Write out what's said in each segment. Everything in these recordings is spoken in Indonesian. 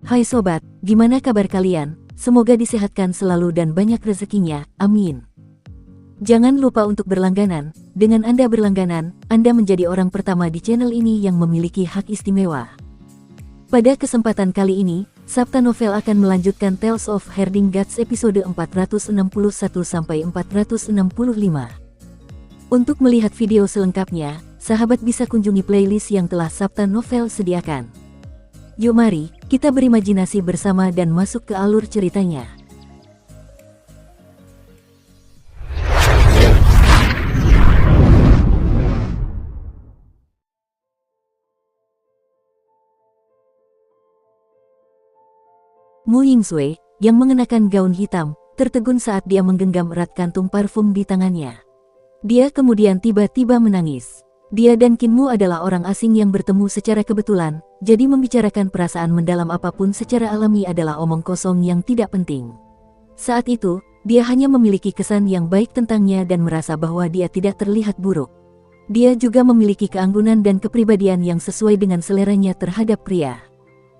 Hai sobat, gimana kabar kalian? Semoga disehatkan selalu dan banyak rezekinya, amin. Jangan lupa untuk berlangganan. Dengan Anda berlangganan, Anda menjadi orang pertama di channel ini yang memiliki hak istimewa. Pada kesempatan kali ini, Sabta Novel akan melanjutkan Tales of Herding Gods episode 461-465. Untuk melihat video selengkapnya, sahabat bisa kunjungi playlist yang telah Sabta Novel sediakan. Yuk mari, kita berimajinasi bersama dan masuk ke alur ceritanya. Mu Yingsui, yang mengenakan gaun hitam, tertegun saat dia menggenggam erat kantung parfum di tangannya. Dia kemudian tiba-tiba menangis. Dia dan Kinmu adalah orang asing yang bertemu secara kebetulan, jadi membicarakan perasaan mendalam apapun secara alami adalah omong kosong yang tidak penting. Saat itu, dia hanya memiliki kesan yang baik tentangnya dan merasa bahwa dia tidak terlihat buruk. Dia juga memiliki keanggunan dan kepribadian yang sesuai dengan seleranya terhadap pria.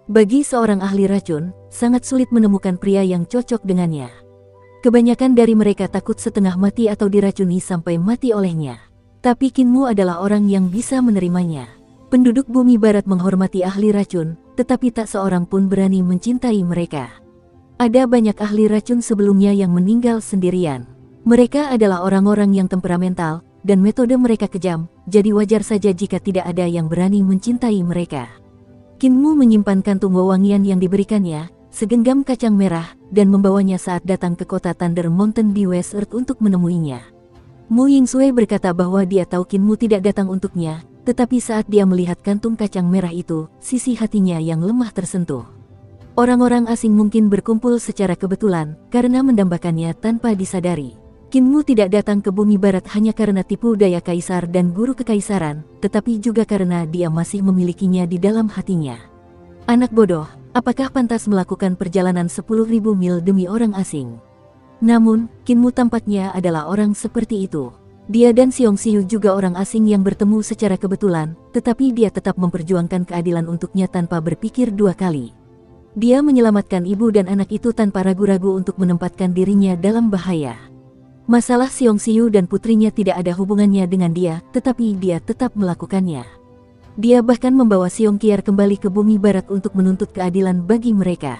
Bagi seorang ahli racun, sangat sulit menemukan pria yang cocok dengannya. Kebanyakan dari mereka takut setengah mati atau diracuni sampai mati olehnya. Tapi Kinmu adalah orang yang bisa menerimanya. Penduduk bumi barat menghormati ahli racun, tetapi tak seorang pun berani mencintai mereka. Ada banyak ahli racun sebelumnya yang meninggal sendirian. Mereka adalah orang-orang yang temperamental, dan metode mereka kejam, jadi wajar saja jika tidak ada yang berani mencintai mereka. Kinmu menyimpan kantung wewangian yang diberikannya, segenggam kacang merah, dan membawanya saat datang ke kota Thunder Mountain di West Earth untuk menemuinya. Mu Yingsui berkata bahwa dia tahu Kinmu tidak datang untuknya, tetapi saat dia melihat kantung kacang merah itu, sisi hatinya yang lemah tersentuh. Orang-orang asing mungkin berkumpul secara kebetulan, karena mendambakannya tanpa disadari. Kinmu tidak datang ke bumi barat hanya karena tipu daya kaisar dan guru kekaisaran, tetapi juga karena dia masih memilikinya di dalam hatinya. Anak bodoh, apakah pantas melakukan perjalanan 10.000 mil demi orang asing? Namun, Kinmu tampaknya adalah orang seperti itu. Dia dan Xiong Xiu juga orang asing yang bertemu secara kebetulan, tetapi dia tetap memperjuangkan keadilan untuknya tanpa berpikir dua kali. Dia menyelamatkan ibu dan anak itu tanpa ragu-ragu untuk menempatkan dirinya dalam bahaya. Masalah Xiong Xiu dan putrinya tidak ada hubungannya dengan dia, tetapi dia tetap melakukannya. Dia bahkan membawa Xiong Qiar kembali ke bumi barat untuk menuntut keadilan bagi mereka.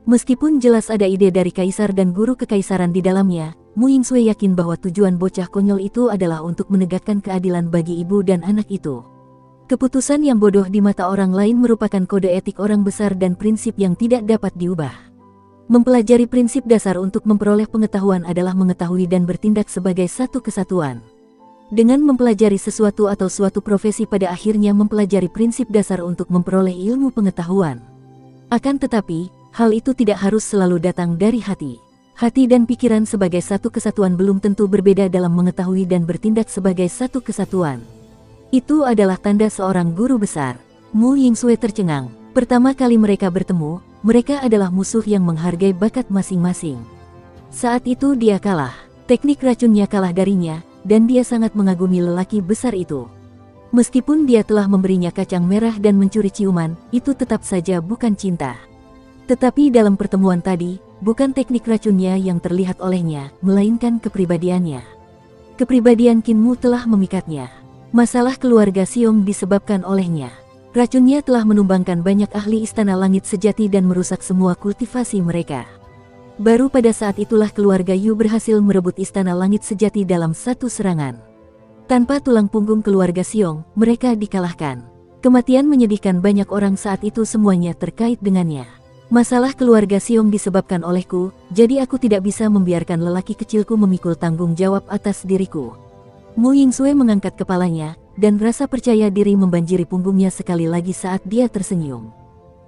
Meskipun jelas ada ide dari kaisar dan guru kekaisaran di dalamnya, Mu Yingsui yakin bahwa tujuan bocah konyol itu adalah untuk menegakkan keadilan bagi ibu dan anak itu. Keputusan yang bodoh di mata orang lain merupakan kode etik orang besar dan prinsip yang tidak dapat diubah. Mempelajari prinsip dasar untuk memperoleh pengetahuan adalah mengetahui dan bertindak sebagai satu kesatuan. Dengan mempelajari sesuatu atau suatu profesi pada akhirnya mempelajari prinsip dasar untuk memperoleh ilmu pengetahuan. Akan tetapi, hal itu tidak harus selalu datang dari hati. Hati dan pikiran sebagai satu kesatuan belum tentu berbeda dalam mengetahui dan bertindak sebagai satu kesatuan. Itu adalah tanda seorang guru besar. Mu Yingsui tercengang. Pertama kali mereka bertemu, mereka adalah musuh yang menghargai bakat masing-masing. Saat itu dia kalah. Teknik racunnya kalah darinya, dan dia sangat mengagumi lelaki besar itu. Meskipun dia telah memberinya kacang merah dan mencuri ciuman, itu tetap saja bukan cinta. Tetapi dalam pertemuan tadi, bukan teknik racunnya yang terlihat olehnya, melainkan kepribadiannya. Kepribadian Kinmu telah memikatnya. Masalah keluarga Xiong disebabkan olehnya. Racunnya telah menumbangkan banyak ahli istana langit sejati dan merusak semua kultivasi mereka. Baru pada saat itulah keluarga Yu berhasil merebut istana langit sejati dalam satu serangan. Tanpa tulang punggung keluarga Xiong, mereka dikalahkan. Kematian menyedihkan banyak orang saat itu, semuanya terkait dengannya. Masalah keluarga Xiong disebabkan olehku, jadi aku tidak bisa membiarkan lelaki kecilku memikul tanggung jawab atas diriku. Mu Yingsui mengangkat kepalanya, dan rasa percaya diri membanjiri punggungnya sekali lagi saat dia tersenyum.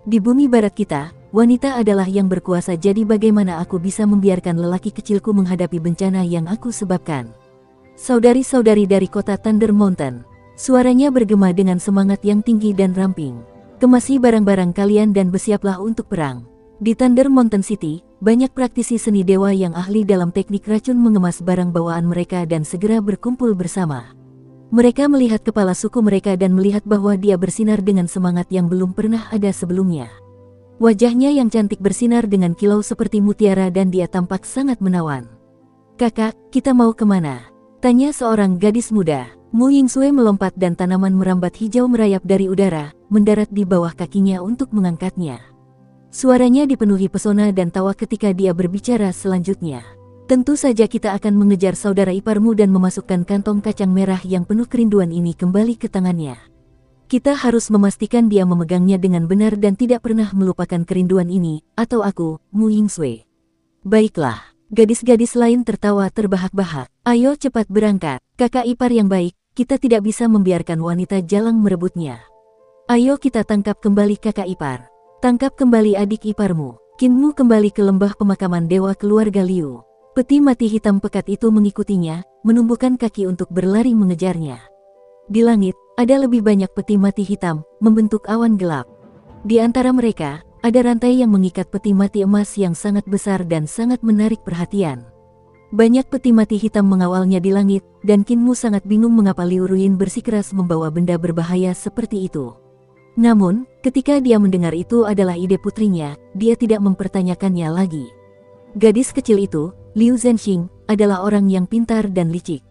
Di bumi barat kita, wanita adalah yang berkuasa, jadi bagaimana aku bisa membiarkan lelaki kecilku menghadapi bencana yang aku sebabkan? Saudari-saudari dari kota Thunder Mountain, suaranya bergema dengan semangat yang tinggi dan ramping. Kemasi barang-barang kalian dan bersiaplah untuk perang. Di Thunder Mountain City, banyak praktisi seni dewa yang ahli dalam teknik racun mengemas barang bawaan mereka dan segera berkumpul bersama. Mereka melihat kepala suku mereka dan melihat bahwa dia bersinar dengan semangat yang belum pernah ada sebelumnya. Wajahnya yang cantik bersinar dengan kilau seperti mutiara dan dia tampak sangat menawan. "Kakak, kita mau kemana?" tanya seorang gadis muda. Mu Yingsue melompat dan tanaman merambat hijau merayap dari udara, mendarat di bawah kakinya untuk mengangkatnya. Suaranya dipenuhi pesona dan tawa ketika dia berbicara selanjutnya. "Tentu saja kita akan mengejar saudara iparmu dan memasukkan kantong kacang merah yang penuh kerinduan ini kembali ke tangannya. Kita harus memastikan dia memegangnya dengan benar dan tidak pernah melupakan kerinduan ini, atau aku, Mu Yingsue." "Baiklah." Gadis-gadis lain tertawa terbahak-bahak. "Ayo cepat berangkat. Kakak ipar yang baik, kita tidak bisa membiarkan wanita jalang merebutnya. Ayo kita tangkap kembali kakak ipar. Tangkap kembali adik iparmu." Kinmu kembali ke lembah pemakaman dewa keluarga Liu. Peti mati hitam pekat itu mengikutinya, menumbuhkan kaki untuk berlari mengejarnya. Di langit, ada lebih banyak peti mati hitam, membentuk awan gelap. Di antara mereka, ada rantai yang mengikat peti mati emas yang sangat besar dan sangat menarik perhatian. Banyak peti mati hitam mengawalnya di langit, dan Kinmu sangat bingung mengapa Liu Ruin bersikeras membawa benda berbahaya seperti itu. Namun, ketika dia mendengar itu adalah ide putrinya, dia tidak mempertanyakannya lagi. Gadis kecil itu, Liu Zhenxing, adalah orang yang pintar dan licik.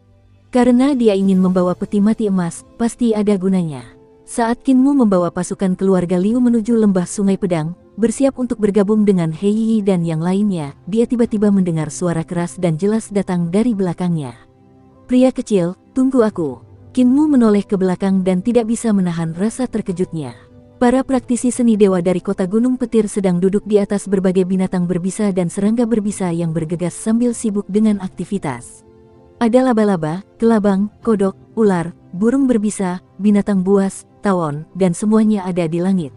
Karena dia ingin membawa peti mati emas, pasti ada gunanya. Saat Kinmu membawa pasukan keluarga Liu menuju lembah Sungai Pedang, bersiap untuk bergabung dengan He Yi dan yang lainnya, dia tiba-tiba mendengar suara keras dan jelas datang dari belakangnya. "Pria kecil, tunggu aku." Kinmu menoleh ke belakang dan tidak bisa menahan rasa terkejutnya. Para praktisi seni dewa dari kota Gunung Petir sedang duduk di atas berbagai binatang berbisa dan serangga berbisa yang bergegas sambil sibuk dengan aktivitas. Ada laba-laba, kelabang, kodok, ular, burung berbisa, binatang buas, tawon, dan semuanya ada di langit.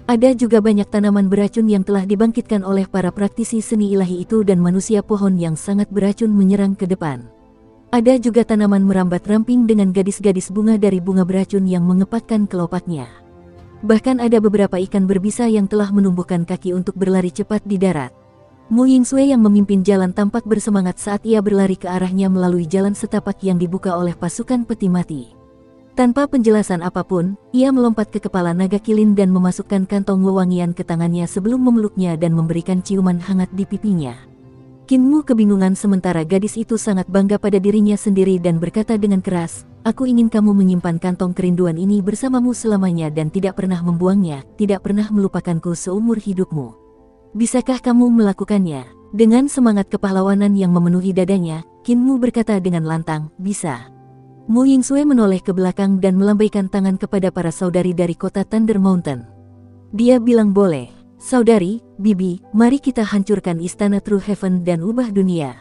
Ada juga banyak tanaman beracun yang telah dibangkitkan oleh para praktisi seni ilahi itu dan manusia pohon yang sangat beracun menyerang ke depan. Ada juga tanaman merambat ramping dengan gadis-gadis bunga dari bunga beracun yang mengepakkan kelopaknya. Bahkan ada beberapa ikan berbisa yang telah menumbuhkan kaki untuk berlari cepat di darat. Mu Yingsue yang memimpin jalan tampak bersemangat saat ia berlari ke arahnya melalui jalan setapak yang dibuka oleh pasukan peti mati. Tanpa penjelasan apapun, ia melompat ke kepala naga kilin dan memasukkan kantong wewangian ke tangannya sebelum memeluknya dan memberikan ciuman hangat di pipinya. Kinmu kebingungan sementara gadis itu sangat bangga pada dirinya sendiri dan berkata dengan keras, "Aku ingin kamu menyimpan kantong kerinduan ini bersamamu selamanya dan tidak pernah membuangnya, tidak pernah melupakanku seumur hidupmu. Bisakah kamu melakukannya?" Dengan semangat kepahlawanan yang memenuhi dadanya, Kinmu berkata dengan lantang, "Bisa." Mu Yingsue menoleh ke belakang dan melambaikan tangan kepada para saudari dari kota Thunder Mountain. Dia bilang, "Boleh. Saudari, bibi, mari kita hancurkan istana True Heaven dan ubah dunia."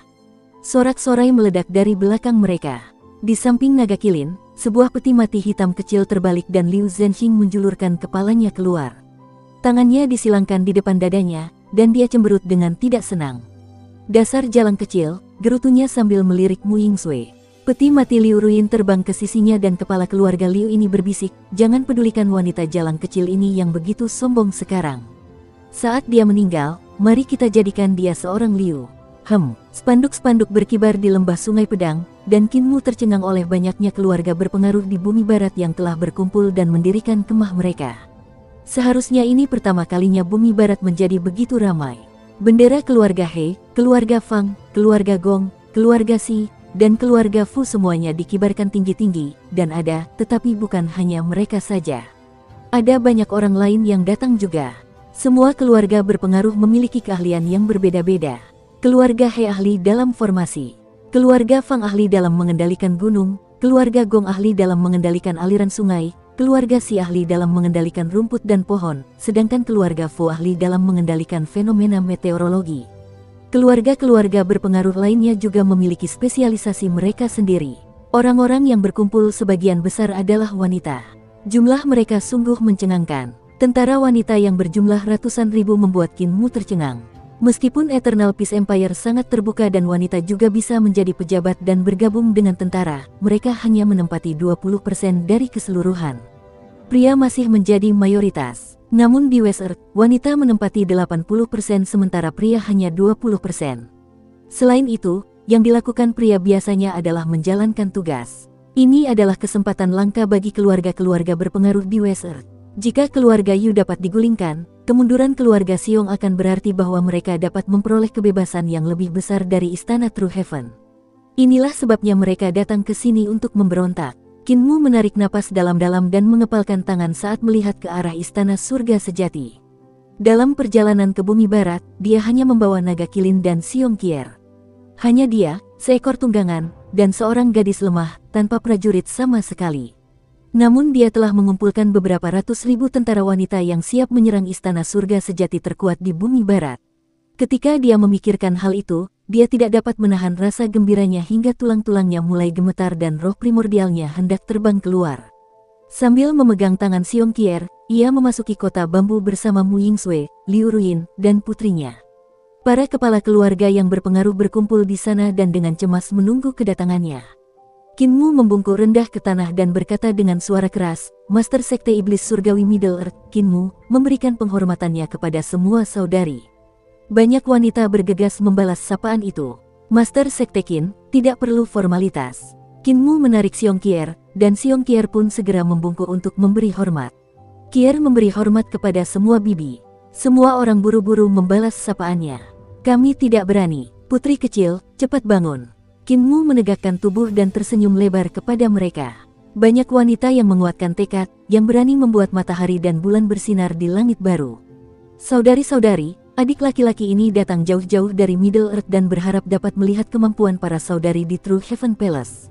Sorak-sorai meledak dari belakang mereka. Di samping naga kilin, sebuah peti mati hitam kecil terbalik dan Liu Zhenxing menjulurkan kepalanya keluar. Tangannya disilangkan di depan dadanya, dan dia cemberut dengan tidak senang. "Dasar jalang kecil," gerutunya sambil melirik Mu Yingsue. Peti mati Liu Ruin terbang ke sisinya dan kepala keluarga Liu ini berbisik, "Jangan pedulikan wanita jalang kecil ini yang begitu sombong sekarang. Saat dia meninggal, mari kita jadikan dia seorang Liu." Spanduk-spanduk berkibar di lembah Sungai Pedang, dan Kinmu tercengang oleh banyaknya keluarga berpengaruh di bumi barat yang telah berkumpul dan mendirikan kemah mereka. Seharusnya ini pertama kalinya bumi barat menjadi begitu ramai. Bendera keluarga He, keluarga Fang, keluarga Gong, keluarga Si, dan keluarga Fu semuanya dikibarkan tinggi-tinggi, dan ada, tetapi bukan hanya mereka saja. Ada banyak orang lain yang datang juga. Semua keluarga berpengaruh memiliki keahlian yang berbeda-beda. Keluarga He ahli dalam formasi. Keluarga Fang ahli dalam mengendalikan gunung, keluarga Gong ahli dalam mengendalikan aliran sungai, keluarga Si ahli dalam mengendalikan rumput dan pohon, sedangkan keluarga Fu ahli dalam mengendalikan fenomena meteorologi. Keluarga-keluarga berpengaruh lainnya juga memiliki spesialisasi mereka sendiri. Orang-orang yang berkumpul sebagian besar adalah wanita. Jumlah mereka sungguh mencengangkan. Tentara wanita yang berjumlah ratusan ribu membuat Kinmu tercengang. Meskipun Eternal Peace Empire sangat terbuka dan wanita juga bisa menjadi pejabat dan bergabung dengan tentara, mereka hanya menempati 20% dari keseluruhan. Pria masih menjadi mayoritas. Namun di West Earth, wanita menempati 80% sementara pria hanya 20%. Selain itu, yang dilakukan pria biasanya adalah menjalankan tugas. Ini adalah kesempatan langka bagi keluarga-keluarga berpengaruh di West Earth. Jika keluarga Yu dapat digulingkan, kemunduran keluarga Siong akan berarti bahwa mereka dapat memperoleh kebebasan yang lebih besar dari istana True Heaven. Inilah sebabnya mereka datang ke sini untuk memberontak. Kinmu menarik napas dalam-dalam dan mengepalkan tangan saat melihat ke arah istana surga sejati. Dalam perjalanan ke bumi barat, dia hanya membawa naga kilin dan Siong Kier. Hanya dia, seekor tunggangan, dan seorang gadis lemah, tanpa prajurit sama sekali. Namun dia telah mengumpulkan beberapa ratus ribu tentara wanita yang siap menyerang istana surga sejati terkuat di bumi barat. Ketika dia memikirkan hal itu, dia tidak dapat menahan rasa gembiranya hingga tulang-tulangnya mulai gemetar dan roh primordialnya hendak terbang keluar. Sambil memegang tangan Siong Kier, ia memasuki kota bambu bersama Mu Yingsui, Liu Ruyin, dan putrinya. Para kepala keluarga yang berpengaruh berkumpul di sana dan dengan cemas menunggu kedatangannya. Kinmu membungkuk rendah ke tanah dan berkata dengan suara keras, Master Sekte Iblis Surgawi Middle Earth, Kinmu, memberikan penghormatannya kepada semua saudari. Banyak wanita bergegas membalas sapaan itu. Master Sekte Qin, tidak perlu formalitas. Kinmu menarik Siong Kier, dan Siong Kier pun segera membungkuk untuk memberi hormat. Kier memberi hormat kepada semua bibi. Semua orang buru-buru membalas sapaannya. Kami tidak berani. Putri kecil, cepat bangun. Kinmu menegakkan tubuh dan tersenyum lebar kepada mereka. Banyak wanita yang menguatkan tekad, yang berani membuat matahari dan bulan bersinar di langit baru. Saudari-saudari, adik laki-laki ini datang jauh-jauh dari Middle Earth dan berharap dapat melihat kemampuan para saudari di True Heaven Palace.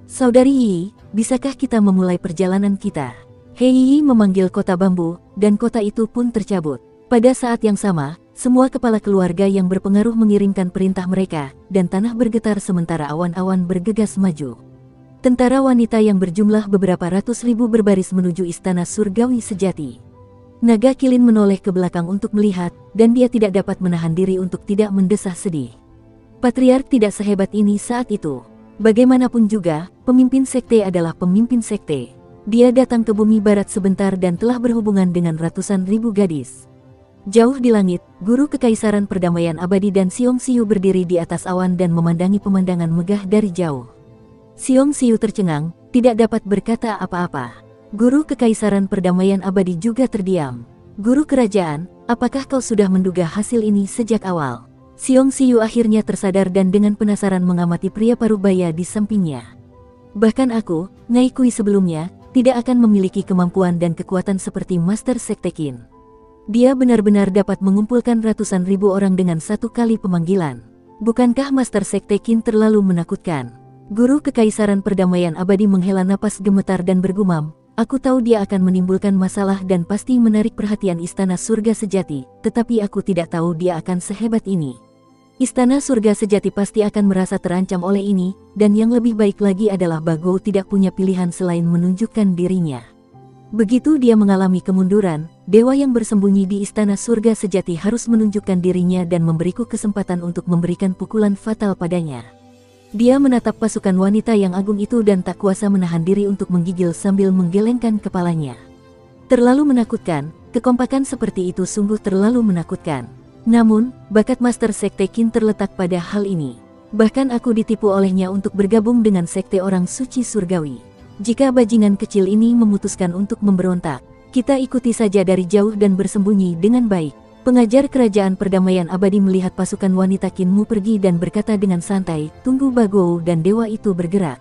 Saudari Yi, bisakah kita memulai perjalanan kita? Hei Yi memanggil kota bambu, dan kota itu pun tercabut. Pada saat yang sama, semua kepala keluarga yang berpengaruh mengirimkan perintah mereka, dan tanah bergetar sementara awan-awan bergegas maju. Tentara wanita yang berjumlah beberapa ratus ribu berbaris menuju istana surgawi sejati. Naga kilin menoleh ke belakang untuk melihat, dan dia tidak dapat menahan diri untuk tidak mendesah sedih. Patriark tidak sehebat ini saat itu. Bagaimanapun juga, pemimpin sekte adalah pemimpin sekte. Dia datang ke bumi barat sebentar dan telah berhubungan dengan ratusan ribu gadis. Jauh di langit, guru kekaisaran perdamaian abadi dan Siong Siu berdiri di atas awan dan memandangi pemandangan megah dari jauh. Siong Siu tercengang, tidak dapat berkata apa-apa. Guru kekaisaran perdamaian abadi juga terdiam. Guru kerajaan, apakah kau sudah menduga hasil ini sejak awal? Siong Siu akhirnya tersadar dan dengan penasaran mengamati pria parubaya di sampingnya. Bahkan aku, Ngai Kui sebelumnya, tidak akan memiliki kemampuan dan kekuatan seperti Master Sekte Qin. Dia benar-benar dapat mengumpulkan ratusan ribu orang dengan satu kali pemanggilan. Bukankah Master Sekte Qin terlalu menakutkan? Guru kekaisaran perdamaian abadi menghela napas gemetar dan bergumam, aku tahu dia akan menimbulkan masalah dan pasti menarik perhatian istana surga sejati, tetapi aku tidak tahu dia akan sehebat ini. Istana surga sejati pasti akan merasa terancam oleh ini, dan yang lebih baik lagi adalah Bagou tidak punya pilihan selain menunjukkan dirinya. Begitu dia mengalami kemunduran, dewa yang bersembunyi di istana surga sejati harus menunjukkan dirinya dan memberiku kesempatan untuk memberikan pukulan fatal padanya. Dia menatap pasukan wanita yang agung itu dan tak kuasa menahan diri untuk menggigil sambil menggelengkan kepalanya. Terlalu menakutkan, kekompakan seperti itu sungguh terlalu menakutkan. Namun, bakat Master Sekte Qin terletak pada hal ini. Bahkan aku ditipu olehnya untuk bergabung dengan sekte orang suci surgawi. Jika bajingan kecil ini memutuskan untuk memberontak, kita ikuti saja dari jauh dan bersembunyi dengan baik. Pengajar kerajaan perdamaian abadi melihat pasukan wanita Kinmu pergi dan berkata dengan santai, tunggu Bagou dan dewa itu bergerak.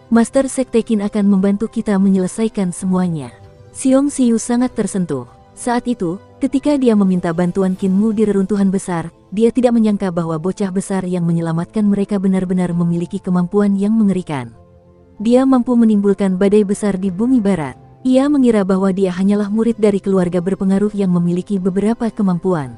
Master Sekte Qin akan membantu kita menyelesaikan semuanya. Siong Siu sangat tersentuh. Saat itu, ketika dia meminta bantuan Kinmu di reruntuhan besar, dia tidak menyangka bahwa bocah besar yang menyelamatkan mereka benar-benar memiliki kemampuan yang mengerikan. Dia mampu menimbulkan badai besar di bumi barat. Ia mengira bahwa dia hanyalah murid dari keluarga berpengaruh yang memiliki beberapa kemampuan.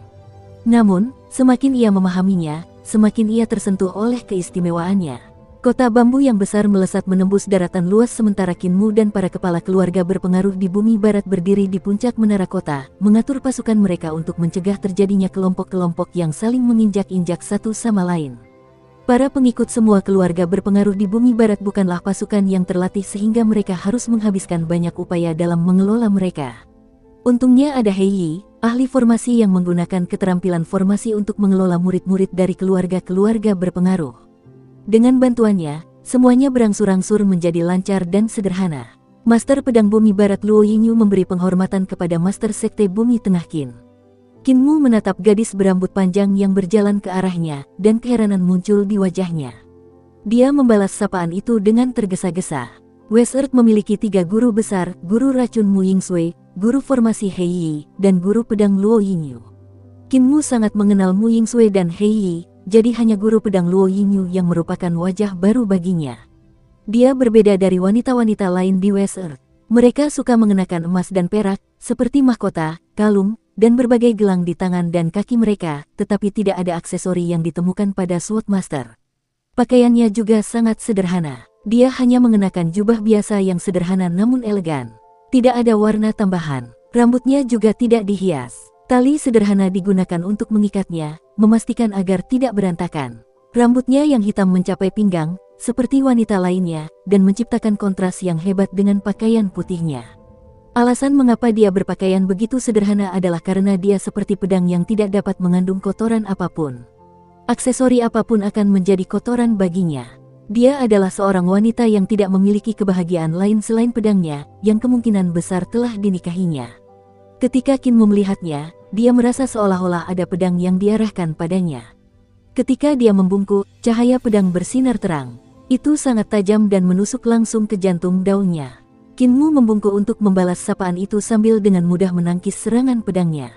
Namun, semakin ia memahaminya, semakin ia tersentuh oleh keistimewaannya. Kota bambu yang besar melesat menembus daratan luas sementara Kinmu dan para kepala keluarga berpengaruh di bumi barat berdiri di puncak menara kota, mengatur pasukan mereka untuk mencegah terjadinya kelompok-kelompok yang saling menginjak-injak satu sama lain. Para pengikut semua keluarga berpengaruh di bumi barat bukanlah pasukan yang terlatih sehingga mereka harus menghabiskan banyak upaya dalam mengelola mereka. Untungnya ada Hei Yi, ahli formasi yang menggunakan keterampilan formasi untuk mengelola murid-murid dari keluarga-keluarga berpengaruh. Dengan bantuannya, semuanya berangsur-angsur menjadi lancar dan sederhana. Master Pedang Bumi Barat Luo Yingyu memberi penghormatan kepada Master Sekte Bumi Tengah Qin. Kinmu menatap gadis berambut panjang yang berjalan ke arahnya, dan keheranan muncul di wajahnya. Dia membalas sapaan itu dengan tergesa-gesa. West Earth memiliki 3 guru besar, guru racun Mu Yingsui, guru formasi Hei Yi, dan guru pedang Luo Yingyu. Kinmu sangat mengenal Mu Yingsui dan Hei Yi, jadi hanya guru pedang Luo Yingyu yang merupakan wajah baru baginya. Dia berbeda dari wanita-wanita lain di West Earth. Mereka suka mengenakan emas dan perak, seperti mahkota, kalung, dan berbagai gelang di tangan dan kaki mereka, tetapi tidak ada aksesori yang ditemukan pada Swordmaster. Pakaiannya juga sangat sederhana. Dia hanya mengenakan jubah biasa yang sederhana namun elegan. Tidak ada warna tambahan. Rambutnya juga tidak dihias. Tali sederhana digunakan untuk mengikatnya, memastikan agar tidak berantakan. Rambutnya yang hitam mencapai pinggang, seperti wanita lainnya, dan menciptakan kontras yang hebat dengan pakaian putihnya. Alasan mengapa dia berpakaian begitu sederhana adalah karena dia seperti pedang yang tidak dapat mengandung kotoran apapun. Aksesori apapun akan menjadi kotoran baginya. Dia adalah seorang wanita yang tidak memiliki kebahagiaan lain selain pedangnya, yang kemungkinan besar telah dinikahinya. Ketika Kinmu melihatnya, dia merasa seolah-olah ada pedang yang diarahkan padanya. Ketika dia membungkuk, cahaya pedang bersinar terang. Itu sangat tajam dan menusuk langsung ke jantung daunnya. Kinmu membungkuk untuk membalas sapaan itu sambil dengan mudah menangkis serangan pedangnya.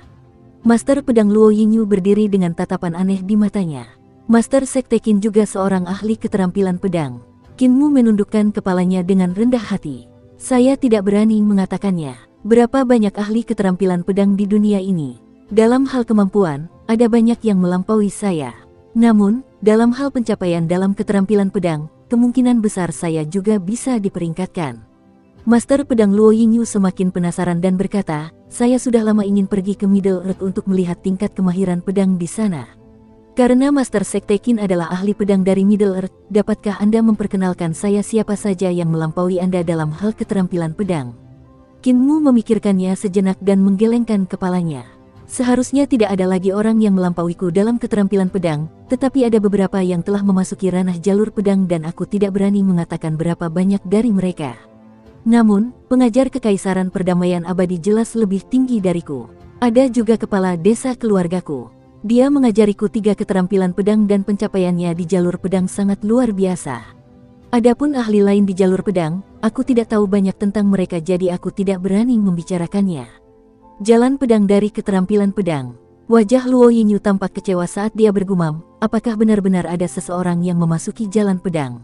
Master pedang Luo Yingyu berdiri dengan tatapan aneh di matanya. Master Sekte Qin juga seorang ahli keterampilan pedang. Kinmu menundukkan kepalanya dengan rendah hati. Saya tidak berani mengatakannya. Berapa banyak ahli keterampilan pedang di dunia ini? Dalam hal kemampuan, ada banyak yang melampaui saya. Namun, dalam hal pencapaian dalam keterampilan pedang, kemungkinan besar saya juga bisa diperingkatkan. Master pedang Luo Yingyu semakin penasaran dan berkata, saya sudah lama ingin pergi ke Middle Earth untuk melihat tingkat kemahiran pedang di sana. Karena Master Sekte Qin adalah ahli pedang dari Middle Earth, dapatkah Anda memperkenalkan saya siapa saja yang melampaui Anda dalam hal keterampilan pedang? Kinmu memikirkannya sejenak dan menggelengkan kepalanya. Seharusnya tidak ada lagi orang yang melampauiku dalam keterampilan pedang, tetapi ada beberapa yang telah memasuki ranah jalur pedang dan aku tidak berani mengatakan berapa banyak dari mereka. Namun, pengajar Kekaisaran Perdamaian Abadi jelas lebih tinggi dariku. Ada juga kepala desa keluargaku. Dia mengajariku 3 keterampilan pedang dan pencapaiannya di jalur pedang sangat luar biasa. Adapun ahli lain di jalur pedang, aku tidak tahu banyak tentang mereka jadi aku tidak berani membicarakannya. Jalan pedang dari keterampilan pedang. Wajah Luo Yingyu tampak kecewa saat dia bergumam, apakah benar-benar ada seseorang yang memasuki jalan pedang?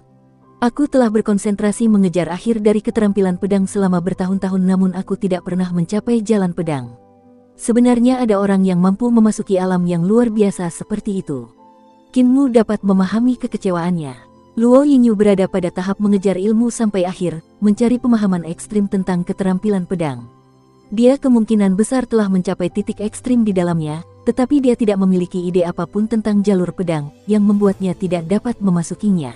Aku telah berkonsentrasi mengejar akhir dari keterampilan pedang selama bertahun-tahun namun aku tidak pernah mencapai jalan pedang. Sebenarnya ada orang yang mampu memasuki alam yang luar biasa seperti itu. Kinmu dapat memahami kekecewaannya. Luo Yingyu berada pada tahap mengejar ilmu sampai akhir, mencari pemahaman ekstrim tentang keterampilan pedang. Dia kemungkinan besar telah mencapai titik ekstrim di dalamnya, tetapi dia tidak memiliki ide apapun tentang jalur pedang, yang membuatnya tidak dapat memasukinya.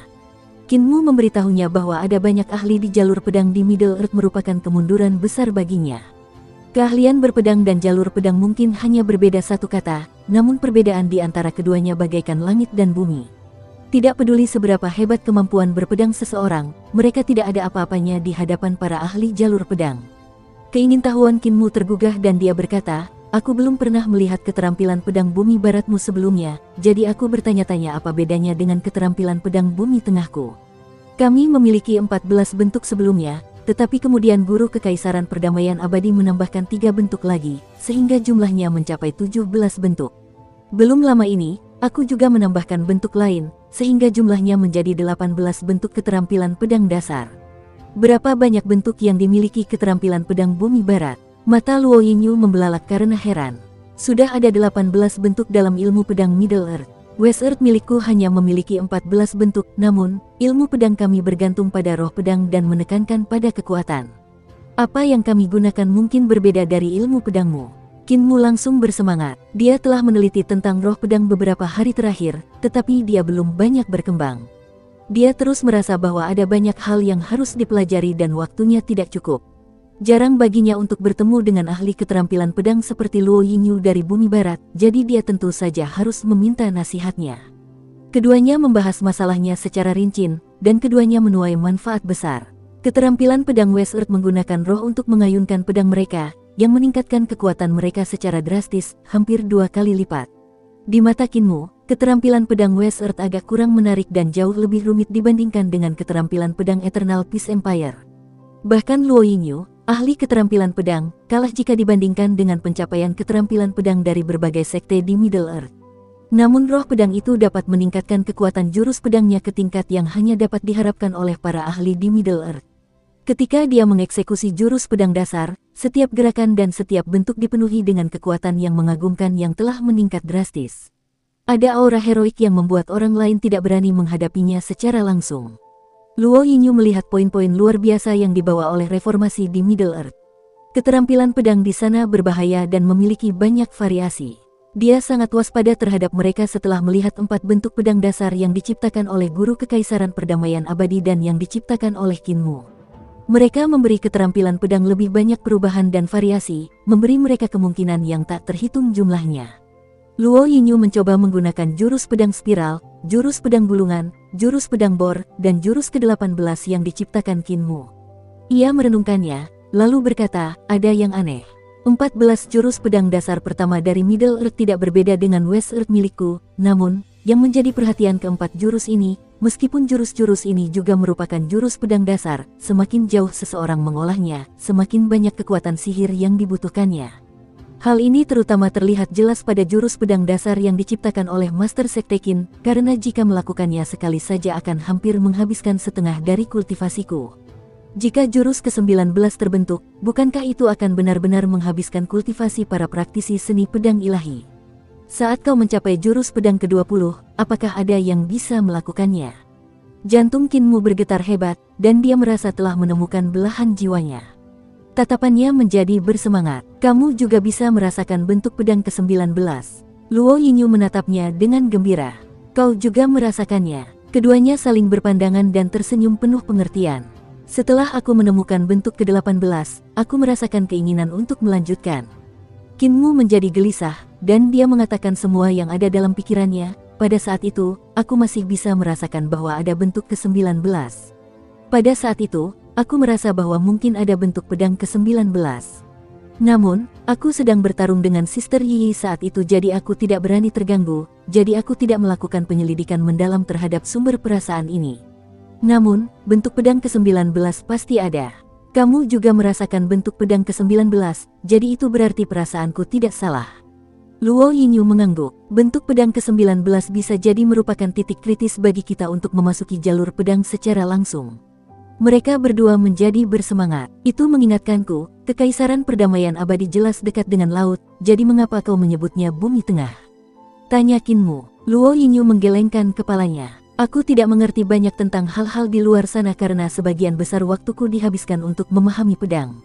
Kinmu memberitahunya bahwa ada banyak ahli di jalur pedang di Middle Earth merupakan kemunduran besar baginya. Keahlian berpedang dan jalur pedang mungkin hanya berbeda satu kata, namun perbedaan di antara keduanya bagaikan langit dan bumi. Tidak peduli seberapa hebat kemampuan berpedang seseorang, mereka tidak ada apa-apanya di hadapan para ahli jalur pedang. Keingintahuan Kinmu tergugah dan dia berkata, aku belum pernah melihat keterampilan pedang bumi baratmu sebelumnya, jadi aku bertanya-tanya apa bedanya dengan keterampilan pedang bumi tengahku. Kami memiliki 14 bentuk sebelumnya, tetapi kemudian guru Kekaisaran Perdamaian Abadi menambahkan 3 bentuk lagi, sehingga jumlahnya mencapai 17 bentuk. Belum lama ini, aku juga menambahkan bentuk lain, sehingga jumlahnya menjadi 18 bentuk keterampilan pedang dasar. Berapa banyak bentuk yang dimiliki keterampilan pedang bumi barat? Mata Luo Yingyu membelalak karena heran. Sudah ada 18 bentuk dalam ilmu pedang Middle Earth. West Earth milikku hanya memiliki 14 bentuk, namun, ilmu pedang kami bergantung pada roh pedang dan menekankan pada kekuatan. Apa yang kami gunakan mungkin berbeda dari ilmu pedangmu. Kinmu langsung bersemangat. Dia telah meneliti tentang roh pedang beberapa hari terakhir, tetapi dia belum banyak berkembang. Dia terus merasa bahwa ada banyak hal yang harus dipelajari dan waktunya tidak cukup. Jarang baginya untuk bertemu dengan ahli keterampilan pedang seperti Luo Yingyu dari bumi barat, jadi dia tentu saja harus meminta nasihatnya. Keduanya membahas masalahnya secara rinci, dan keduanya menuai manfaat besar. Keterampilan pedang West Earth menggunakan roh untuk mengayunkan pedang mereka, yang meningkatkan kekuatan mereka secara drastis, hampir 2 kali lipat. Di mata Kinmu, keterampilan pedang West Earth agak kurang menarik dan jauh lebih rumit dibandingkan dengan keterampilan pedang Eternal Peace Empire. Bahkan Luo Yinyu, ahli keterampilan pedang, kalah jika dibandingkan dengan pencapaian keterampilan pedang dari berbagai sekte di Middle Earth. Namun roh pedang itu dapat meningkatkan kekuatan jurus pedangnya ke tingkat yang hanya dapat diharapkan oleh para ahli di Middle Earth. Ketika dia mengeksekusi jurus pedang dasar, setiap gerakan dan setiap bentuk dipenuhi dengan kekuatan yang mengagumkan yang telah meningkat drastis. Ada aura heroik yang membuat orang lain tidak berani menghadapinya secara langsung. Luo Yinyu melihat poin-poin luar biasa yang dibawa oleh reformasi di Middle Earth. Keterampilan pedang di sana berbahaya dan memiliki banyak variasi. Dia sangat waspada terhadap mereka setelah melihat 4 bentuk pedang dasar yang diciptakan oleh Guru Kekaisaran Perdamaian Abadi dan yang diciptakan oleh Kinmu. Mereka memberi keterampilan pedang lebih banyak perubahan dan variasi, memberi mereka kemungkinan yang tak terhitung jumlahnya. Luo Yinyu mencoba menggunakan jurus pedang spiral, jurus pedang bulungan, jurus pedang bor, dan jurus ke-18 yang diciptakan Kinmu. Ia merenungkannya, lalu berkata, ada yang aneh. 14 jurus pedang dasar pertama dari Middle Earth tidak berbeda dengan West Earth milikku, namun, yang menjadi perhatian keempat jurus ini, meskipun jurus-jurus ini juga merupakan jurus pedang dasar, semakin jauh seseorang mengolahnya, semakin banyak kekuatan sihir yang dibutuhkannya. Hal ini terutama terlihat jelas pada jurus pedang dasar yang diciptakan oleh Master Sekte Qin, karena jika melakukannya sekali saja akan hampir menghabiskan setengah dari kultivasiku. Jika jurus ke-19 terbentuk, bukankah itu akan benar-benar menghabiskan kultivasi para praktisi seni pedang ilahi? Saat kau mencapai jurus pedang ke-20, apakah ada yang bisa melakukannya? Jantung Kinmu bergetar hebat, dan dia merasa telah menemukan belahan jiwanya. Tatapannya menjadi bersemangat. Kamu juga bisa merasakan bentuk pedang ke-19. Luo Yinyu menatapnya dengan gembira. Kau juga merasakannya. Keduanya saling berpandangan dan tersenyum penuh pengertian. Setelah aku menemukan bentuk ke-18, aku merasakan keinginan untuk melanjutkan. Kinmu menjadi gelisah, dan dia mengatakan semua yang ada dalam pikirannya. Pada saat itu, aku masih bisa merasakan bahwa ada bentuk ke-19. Pada saat itu, aku merasa bahwa mungkin ada bentuk pedang ke-19. Namun, aku sedang bertarung dengan Sister Yi saat itu jadi aku tidak berani terganggu, jadi aku tidak melakukan penyelidikan mendalam terhadap sumber perasaan ini. Namun, bentuk pedang ke-19 pasti ada. Kamu juga merasakan bentuk pedang ke-19, jadi itu berarti perasaanku tidak salah. Luo Yinyu mengangguk. Bentuk pedang ke-19 bisa jadi merupakan titik kritis bagi kita untuk memasuki jalur pedang secara langsung. Mereka berdua menjadi bersemangat. Itu mengingatkanku, Kekaisaran Perdamaian Abadi jelas dekat dengan laut, jadi mengapa kau menyebutnya Bumi Tengah? Tanya Kinmu. Luo Yinyu menggelengkan kepalanya. Aku tidak mengerti banyak tentang hal-hal di luar sana karena sebagian besar waktuku dihabiskan untuk memahami pedang.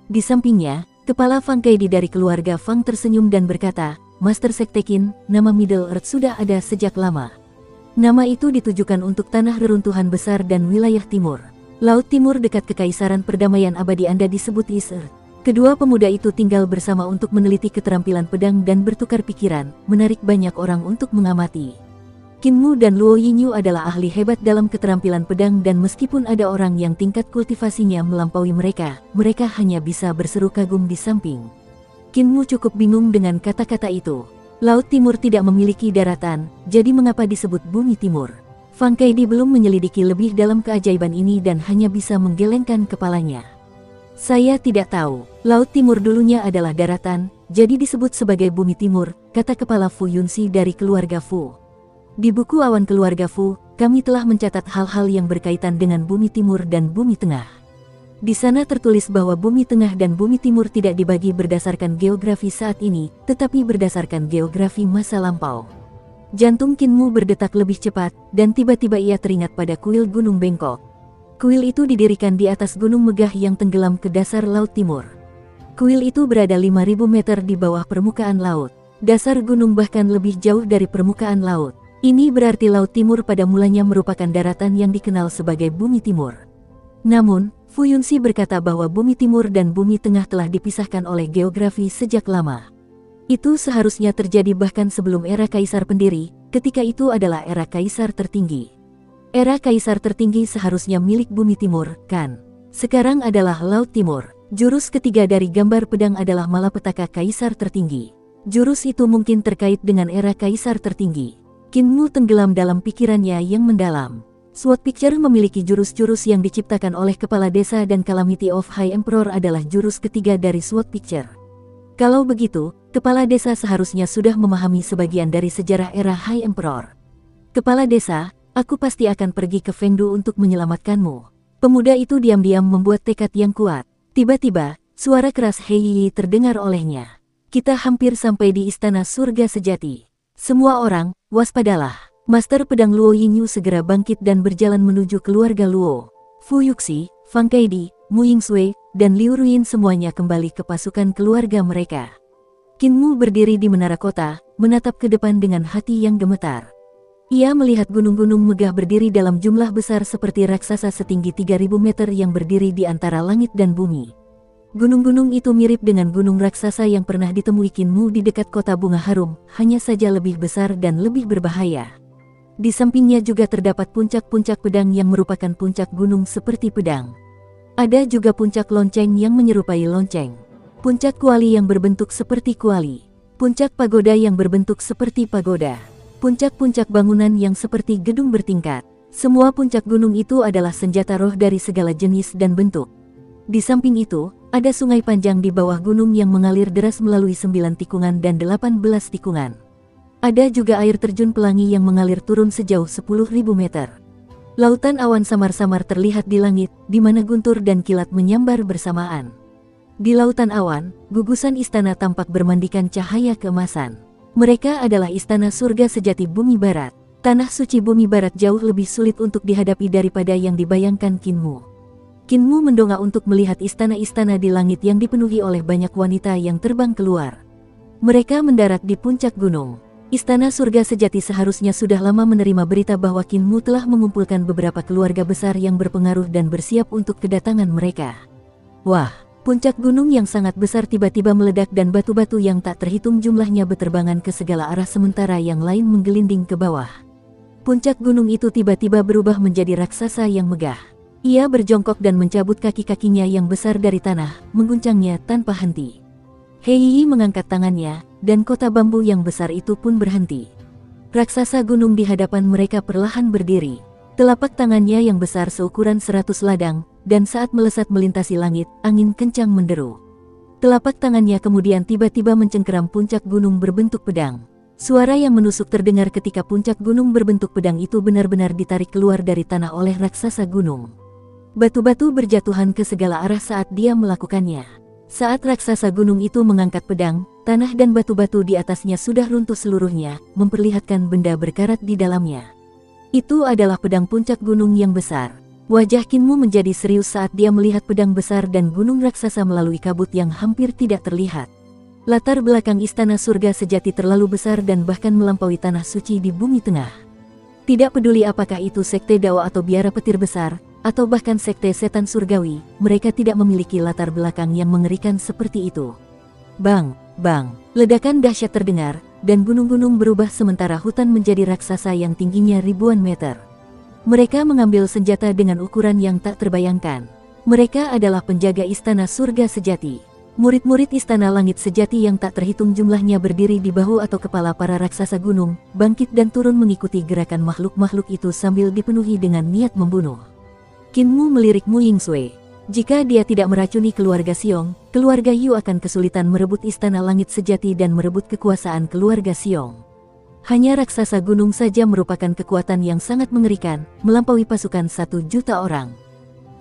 Di sampingnya, kepala Fang Keidi dari keluarga Fang tersenyum dan berkata, Master Sekte Qin, nama Middle Earth sudah ada sejak lama. Nama itu ditujukan untuk tanah reruntuhan besar dan wilayah timur. Laut Timur dekat Kekaisaran Perdamaian Abadi Anda disebut East Earth. Kedua pemuda itu tinggal bersama untuk meneliti keterampilan pedang dan bertukar pikiran, menarik banyak orang untuk mengamati. Kinmu dan Luo Yinyu adalah ahli hebat dalam keterampilan pedang dan meskipun ada orang yang tingkat kultivasinya melampaui mereka, mereka hanya bisa berseru kagum di samping. Kinmu cukup bingung dengan kata-kata itu. Laut Timur tidak memiliki daratan, jadi mengapa disebut Bumi Timur? Fang Keidi belum menyelidiki lebih dalam keajaiban ini dan hanya bisa menggelengkan kepalanya. Saya tidak tahu. Laut Timur dulunya adalah daratan, jadi disebut sebagai Bumi Timur, kata kepala Fu Yunxi dari keluarga Fu. Di buku awan keluarga Fu, kami telah mencatat hal-hal yang berkaitan dengan Bumi Timur dan Bumi Tengah. Di sana tertulis bahwa Bumi Tengah dan Bumi Timur tidak dibagi berdasarkan geografi saat ini, tetapi berdasarkan geografi masa lampau. Jantung Kinmu berdetak lebih cepat, dan tiba-tiba ia teringat pada kuil Gunung Bengkok. Kuil itu didirikan di atas gunung megah yang tenggelam ke dasar Laut Timur. Kuil itu berada 5.000 meter di bawah permukaan laut. Dasar gunung bahkan lebih jauh dari permukaan laut. Ini berarti Laut Timur pada mulanya merupakan daratan yang dikenal sebagai Bumi Timur. Namun, Fu Yunxi berkata bahwa Bumi Timur dan Bumi Tengah telah dipisahkan oleh geografi sejak lama. Itu seharusnya terjadi bahkan sebelum era Kaisar Pendiri, ketika itu adalah era Kaisar tertinggi. Era Kaisar tertinggi seharusnya milik Bumi Timur, kan? Sekarang adalah Laut Timur. Jurus ketiga dari gambar pedang adalah malapetaka kaisar tertinggi. Jurus itu mungkin terkait dengan era kaisar tertinggi. Qin Mu tenggelam dalam pikirannya yang mendalam. Sword Picture memiliki jurus-jurus yang diciptakan oleh Kepala Desa dan Calamity of High Emperor adalah jurus ketiga dari Sword Picture. Kalau begitu, Kepala Desa seharusnya sudah memahami sebagian dari sejarah era High Emperor. Kepala Desa, aku pasti akan pergi ke Fengdu untuk menyelamatkanmu. Pemuda itu diam-diam membuat tekad yang kuat. Tiba-tiba, suara keras He Yi terdengar olehnya. Kita hampir sampai di istana surga sejati. Semua orang, waspadalah. Master pedang Luo Yingyu segera bangkit dan berjalan menuju keluarga Luo. Fu Yuxi, Fang Keidi, Mu Yingsui, dan Liu Ruyin semuanya kembali ke pasukan keluarga mereka. Qin Mu berdiri di menara kota, menatap ke depan dengan hati yang gemetar. Ia melihat gunung-gunung megah berdiri dalam jumlah besar seperti raksasa setinggi 3000 meter yang berdiri di antara langit dan bumi. Gunung-gunung itu mirip dengan gunung raksasa yang pernah ditemui Qin Mu di dekat kota bunga harum, hanya saja lebih besar dan lebih berbahaya. Di sampingnya juga terdapat puncak-puncak pedang yang merupakan puncak gunung seperti pedang. Ada juga puncak lonceng yang menyerupai lonceng. Puncak kuali yang berbentuk seperti kuali. Puncak pagoda yang berbentuk seperti pagoda. Puncak-puncak bangunan yang seperti gedung bertingkat. Semua puncak gunung itu adalah senjata roh dari segala jenis dan bentuk. Di samping itu, ada sungai panjang di bawah gunung yang mengalir deras melalui 9 tikungan dan 18 tikungan. Ada juga air terjun pelangi yang mengalir turun sejauh 10.000 meter. Lautan awan samar-samar terlihat di langit, di mana guntur dan kilat menyambar bersamaan. Di lautan awan, gugusan istana tampak bermandikan cahaya keemasan. Mereka adalah istana surga sejati bumi barat. Tanah suci bumi barat jauh lebih sulit untuk dihadapi daripada yang dibayangkan Qin Mu. Qin Mu mendongak untuk melihat istana-istana di langit yang dipenuhi oleh banyak wanita yang terbang keluar. Mereka mendarat di puncak gunung. Istana surga sejati seharusnya sudah lama menerima berita bahwa Qin Mu telah mengumpulkan beberapa keluarga besar yang berpengaruh dan bersiap untuk kedatangan mereka. Wah, puncak gunung yang sangat besar tiba-tiba meledak dan batu-batu yang tak terhitung jumlahnya berterbangan ke segala arah sementara yang lain menggelinding ke bawah. Puncak gunung itu tiba-tiba berubah menjadi raksasa yang megah. Ia berjongkok dan mencabut kaki-kakinya yang besar dari tanah, mengguncangnya tanpa henti. He Yi mengangkat tangannya, dan kota bambu yang besar itu pun berhenti. Raksasa gunung di hadapan mereka perlahan berdiri. Telapak tangannya yang besar seukuran 100 ladang, dan saat melesat melintasi langit, angin kencang menderu. Telapak tangannya kemudian tiba-tiba mencengkeram puncak gunung berbentuk pedang. Suara yang menusuk terdengar ketika puncak gunung berbentuk pedang itu benar-benar ditarik keluar dari tanah oleh raksasa gunung. Batu-batu berjatuhan ke segala arah saat dia melakukannya. Saat raksasa gunung itu mengangkat pedang, tanah dan batu-batu di atasnya sudah runtuh seluruhnya, memperlihatkan benda berkarat di dalamnya. Itu adalah pedang puncak gunung yang besar. Wajah Qin Mu menjadi serius saat dia melihat pedang besar dan gunung raksasa melalui kabut yang hampir tidak terlihat. Latar belakang istana surga sejati terlalu besar dan bahkan melampaui tanah suci di bumi tengah. Tidak peduli apakah itu sekte Dao atau biara petir besar, atau bahkan sekte setan surgawi, mereka tidak memiliki latar belakang yang mengerikan seperti itu. Bang, bang, ledakan dahsyat terdengar, dan gunung-gunung berubah sementara hutan menjadi raksasa yang tingginya ribuan meter. Mereka mengambil senjata dengan ukuran yang tak terbayangkan. Mereka adalah penjaga istana surga sejati. Murid-murid istana langit sejati yang tak terhitung jumlahnya berdiri di bahu atau kepala para raksasa gunung, bangkit dan turun mengikuti gerakan makhluk-makhluk itu sambil dipenuhi dengan niat membunuh. Qin Mu melirik Mu Yingsui. Jika dia tidak meracuni keluarga Xiong, keluarga Yu akan kesulitan merebut istana langit sejati dan merebut kekuasaan keluarga Xiong. Hanya raksasa gunung saja merupakan kekuatan yang sangat mengerikan, melampaui pasukan 1 juta orang.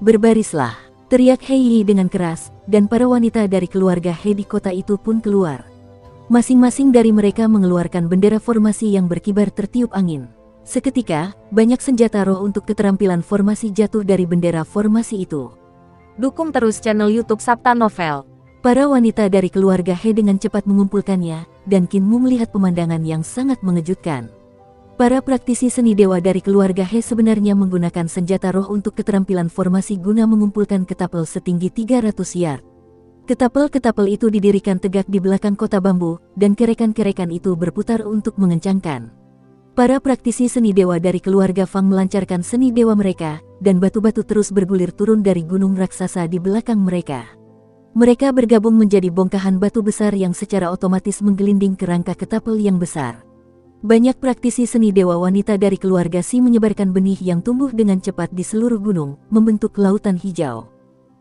Berbarislah, teriak He Yi dengan keras, dan para wanita dari keluarga He di kota itu pun keluar. Masing-masing dari mereka mengeluarkan bendera formasi yang berkibar tertiup angin. Seketika, banyak senjata roh untuk keterampilan formasi jatuh dari bendera formasi itu. Dukung terus channel YouTube Sabta Novel. Para wanita dari keluarga He dengan cepat mengumpulkannya, dan Qin Mu melihat pemandangan yang sangat mengejutkan. Para praktisi seni dewa dari keluarga He sebenarnya menggunakan senjata roh untuk keterampilan formasi guna mengumpulkan ketapel setinggi 300 yard. Ketapel-ketapel itu didirikan tegak di belakang kota bambu, dan kerekan-kerekan itu berputar untuk mengencangkan. Para praktisi seni dewa dari keluarga Fang melancarkan seni dewa mereka, dan batu-batu terus bergulir turun dari gunung raksasa di belakang mereka. Mereka bergabung menjadi bongkahan batu besar yang secara otomatis menggelinding ke rangka ketapel yang besar. Banyak praktisi seni dewa wanita dari keluarga Si menyebarkan benih yang tumbuh dengan cepat di seluruh gunung, membentuk lautan hijau.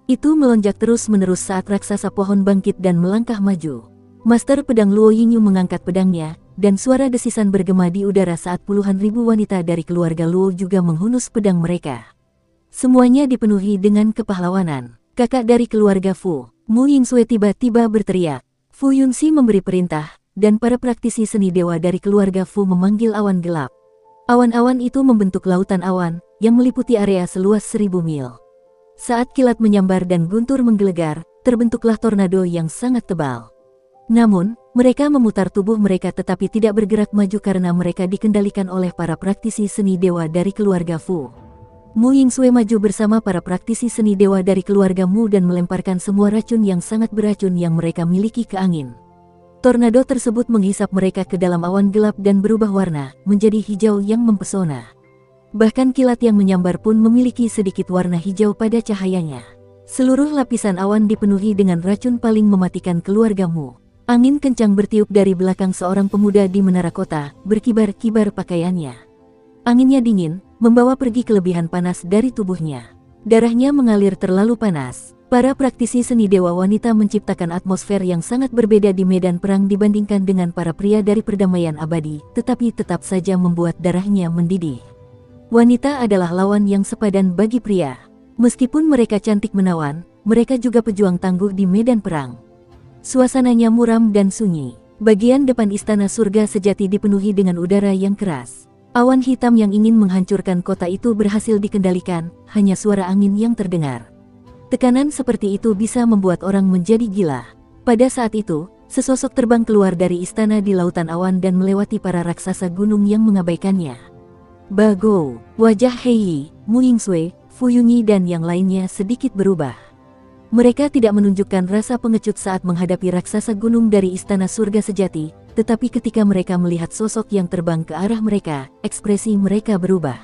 Itu melonjak terus-menerus saat raksasa pohon bangkit dan melangkah maju. Master pedang Luo Yingyu mengangkat pedangnya, dan suara desisan bergema di udara saat puluhan ribu wanita dari keluarga Luo juga menghunus pedang mereka. Semuanya dipenuhi dengan kepahlawanan. Kakak dari keluarga Fu, Mu Yingsue tiba-tiba berteriak. Fu Yunxi memberi perintah, dan para praktisi seni dewa dari keluarga Fu memanggil awan gelap. Awan-awan itu membentuk lautan awan, yang meliputi area seluas 1000 mil. Saat kilat menyambar dan guntur menggelegar, terbentuklah tornado yang sangat tebal. Namun, mereka memutar tubuh mereka tetapi tidak bergerak maju karena mereka dikendalikan oleh para praktisi seni dewa dari keluarga Fu. Mu Yingsue maju bersama para praktisi seni dewa dari keluarga Mu dan melemparkan semua racun yang sangat beracun yang mereka miliki ke angin. Tornado tersebut menghisap mereka ke dalam awan gelap dan berubah warna, menjadi hijau yang mempesona. Bahkan kilat yang menyambar pun memiliki sedikit warna hijau pada cahayanya. Seluruh lapisan awan dipenuhi dengan racun paling mematikan keluarga Mu. Angin kencang bertiup dari belakang seorang pemuda di menara kota, berkibar-kibar pakaiannya. Anginnya dingin, membawa pergi kelebihan panas dari tubuhnya. Darahnya mengalir terlalu panas. Para praktisi seni dewa wanita menciptakan atmosfer yang sangat berbeda di medan perang dibandingkan dengan para pria dari perdamaian abadi, tetapi tetap saja membuat darahnya mendidih. Wanita adalah lawan yang sepadan bagi pria. Meskipun mereka cantik menawan, mereka juga pejuang tangguh di medan perang. Suasananya muram dan sunyi. Bagian depan istana surga sejati dipenuhi dengan udara yang keras. Awan hitam yang ingin menghancurkan kota itu berhasil dikendalikan, hanya suara angin yang terdengar. Tekanan seperti itu bisa membuat orang menjadi gila. Pada saat itu, sesosok terbang keluar dari istana di lautan awan dan melewati para raksasa gunung yang mengabaikannya. Bagou, wajah Hei, Mu Yingsue, Fu Yunyi dan yang lainnya sedikit berubah. Mereka tidak menunjukkan rasa pengecut saat menghadapi raksasa gunung dari istana surga sejati, tetapi ketika mereka melihat sosok yang terbang ke arah mereka, ekspresi mereka berubah.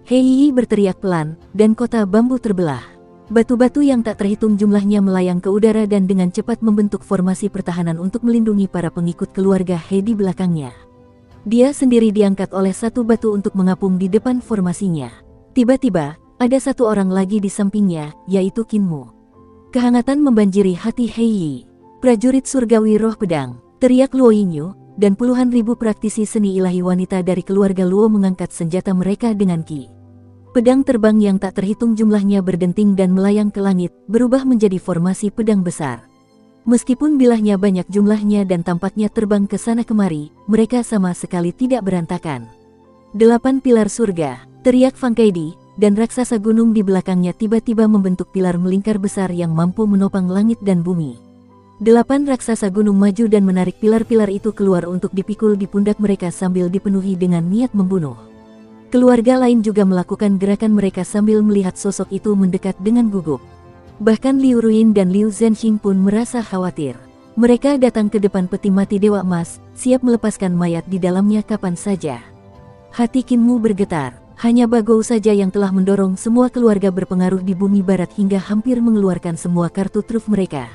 Hei berteriak pelan, dan kota bambu terbelah. Batu-batu yang tak terhitung jumlahnya melayang ke udara dan dengan cepat membentuk formasi pertahanan untuk melindungi para pengikut keluarga He di belakangnya. Dia sendiri diangkat oleh satu batu untuk mengapung di depan formasinya. Tiba-tiba, ada satu orang lagi di sampingnya, yaitu Qin Mu. Kehangatan membanjiri hati Hei. Prajurit surgawi roh pedang, teriak Luo Yingyu, dan puluhan ribu praktisi seni ilahi wanita dari keluarga Luo mengangkat senjata mereka dengan ki. Pedang terbang yang tak terhitung jumlahnya berdenting dan melayang ke langit, berubah menjadi formasi pedang besar. Meskipun bilahnya banyak jumlahnya dan tampaknya terbang ke sana kemari, mereka sama sekali tidak berantakan. 8 pilar surga, teriak Fang Kaidi, dan raksasa gunung di belakangnya tiba-tiba membentuk pilar melingkar besar yang mampu menopang langit dan bumi. 8 raksasa gunung maju dan menarik pilar-pilar itu keluar untuk dipikul di pundak mereka sambil dipenuhi dengan niat membunuh. Keluarga lain juga melakukan gerakan mereka sambil melihat sosok itu mendekat dengan gugup. Bahkan Liu Ruin dan Liu Zhenxing pun merasa khawatir. Mereka datang ke depan peti mati Dewa Emas, siap melepaskan mayat di dalamnya kapan saja. Hati Qin Mu bergetar. Hanya Bagou saja yang telah mendorong semua keluarga berpengaruh di bumi barat hingga hampir mengeluarkan semua kartu truf mereka.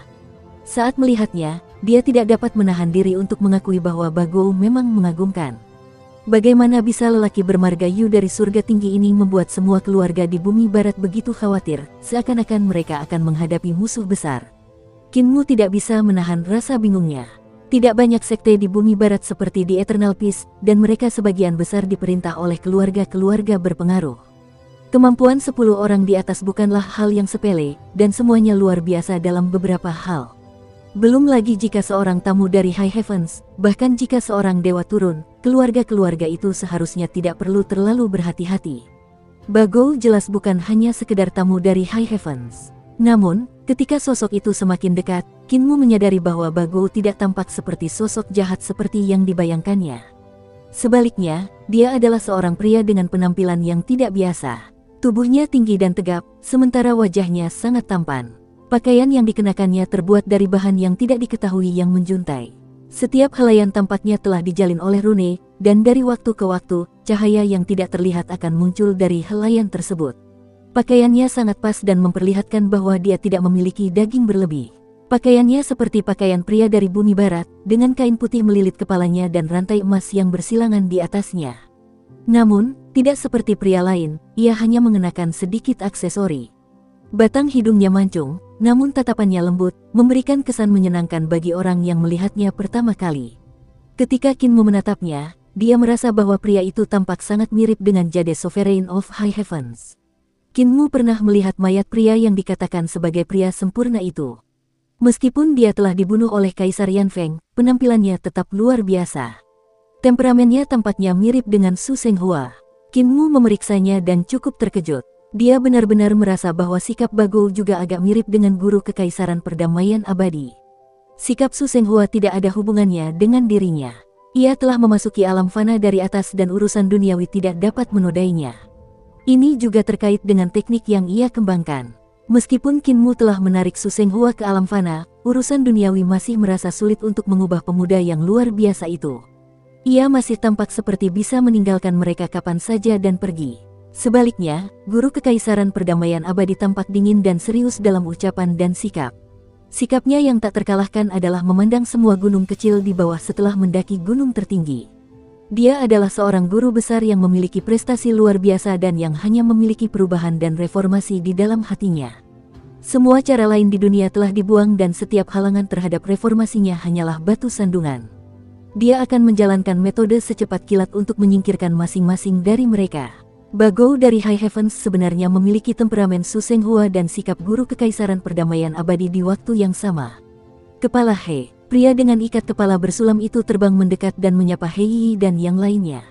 Saat melihatnya, dia tidak dapat menahan diri untuk mengakui bahwa Bagou memang mengagumkan. Bagaimana bisa lelaki bermarga Yu dari surga tinggi ini membuat semua keluarga di bumi barat begitu khawatir, seakan-akan mereka akan menghadapi musuh besar. Qin Mu tidak bisa menahan rasa bingungnya. Tidak banyak sekte di bumi barat seperti di Eternal Peace, dan mereka sebagian besar diperintah oleh keluarga-keluarga berpengaruh. Kemampuan 10 orang di atas bukanlah hal yang sepele, dan semuanya luar biasa dalam beberapa hal. Belum lagi jika seorang tamu dari High Heavens, bahkan jika seorang dewa turun, keluarga-keluarga itu seharusnya tidak perlu terlalu berhati-hati. Bagou jelas bukan hanya sekedar tamu dari High Heavens. Namun, ketika sosok itu semakin dekat, Qin Mu menyadari bahwa Bagou tidak tampak seperti sosok jahat seperti yang dibayangkannya. Sebaliknya, dia adalah seorang pria dengan penampilan yang tidak biasa. Tubuhnya tinggi dan tegap, sementara wajahnya sangat tampan. Pakaian yang dikenakannya terbuat dari bahan yang tidak diketahui yang menjuntai. Setiap helaian tampaknya telah dijalin oleh rune, dan dari waktu ke waktu, cahaya yang tidak terlihat akan muncul dari helaian tersebut. Pakaiannya sangat pas dan memperlihatkan bahwa dia tidak memiliki daging berlebih. Pakaiannya seperti pakaian pria dari bumi barat, dengan kain putih melilit kepalanya dan rantai emas yang bersilangan di atasnya. Namun, tidak seperti pria lain, ia hanya mengenakan sedikit aksesori. Batang hidungnya mancung, namun tatapannya lembut, memberikan kesan menyenangkan bagi orang yang melihatnya pertama kali. Ketika Kinmu menatapnya, dia merasa bahwa pria itu tampak sangat mirip dengan Jade Sovereign of High Heavens. Kinmu pernah melihat mayat pria yang dikatakan sebagai pria sempurna itu. Meskipun dia telah dibunuh oleh Kaisar Yanfeng, penampilannya tetap luar biasa. Temperamennya tampaknya mirip dengan Su Senghua. Kinmu memeriksanya dan cukup terkejut. Dia benar-benar merasa bahwa sikap Bagou juga agak mirip dengan guru kekaisaran perdamaian abadi. Sikap Su Senghua tidak ada hubungannya dengan dirinya. Ia telah memasuki alam fana dari atas dan urusan duniawi tidak dapat menodainya. Ini juga terkait dengan teknik yang ia kembangkan. Meskipun Kinmu telah menarik Su Senghua ke alam fana, urusan duniawi masih merasa sulit untuk mengubah pemuda yang luar biasa itu. Ia masih tampak seperti bisa meninggalkan mereka kapan saja dan pergi. Sebaliknya, guru kekaisaran perdamaian abadi tampak dingin dan serius dalam ucapan dan sikap. Sikapnya yang tak terkalahkan adalah memandang semua gunung kecil di bawah setelah mendaki gunung tertinggi. Dia adalah seorang guru besar yang memiliki prestasi luar biasa dan yang hanya memiliki perubahan dan reformasi di dalam hatinya. Semua cara lain di dunia telah dibuang dan setiap halangan terhadap reformasinya hanyalah batu sandungan. Dia akan menjalankan metode secepat kilat untuk menyingkirkan masing-masing dari mereka. Bagou dari High Heavens sebenarnya memiliki temperamen Su Senghua dan sikap guru kekaisaran perdamaian abadi di waktu yang sama. Kepala He, pria dengan ikat kepala bersulam itu terbang mendekat dan menyapa He Yi dan yang lainnya.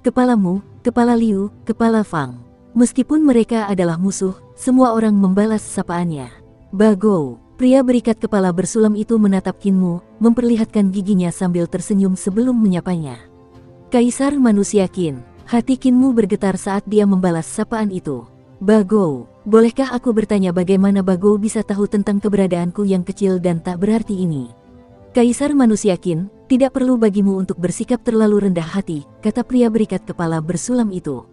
Kepalamu, Kepala Liu, Kepala Fang. Meskipun mereka adalah musuh, semua orang membalas sapaannya. Bagou, pria berikat kepala bersulam itu menatap Kinmu, memperlihatkan giginya sambil tersenyum sebelum menyapanya. Kaisar manusia Qin. Hati Kinmu bergetar saat dia membalas sapaan itu. Bagou, bolehkah aku bertanya bagaimana Bagou bisa tahu tentang keberadaanku yang kecil dan tak berarti ini? Kaisar manusia Qin, tidak perlu bagimu untuk bersikap terlalu rendah hati, kata pria berikat kepala bersulam itu.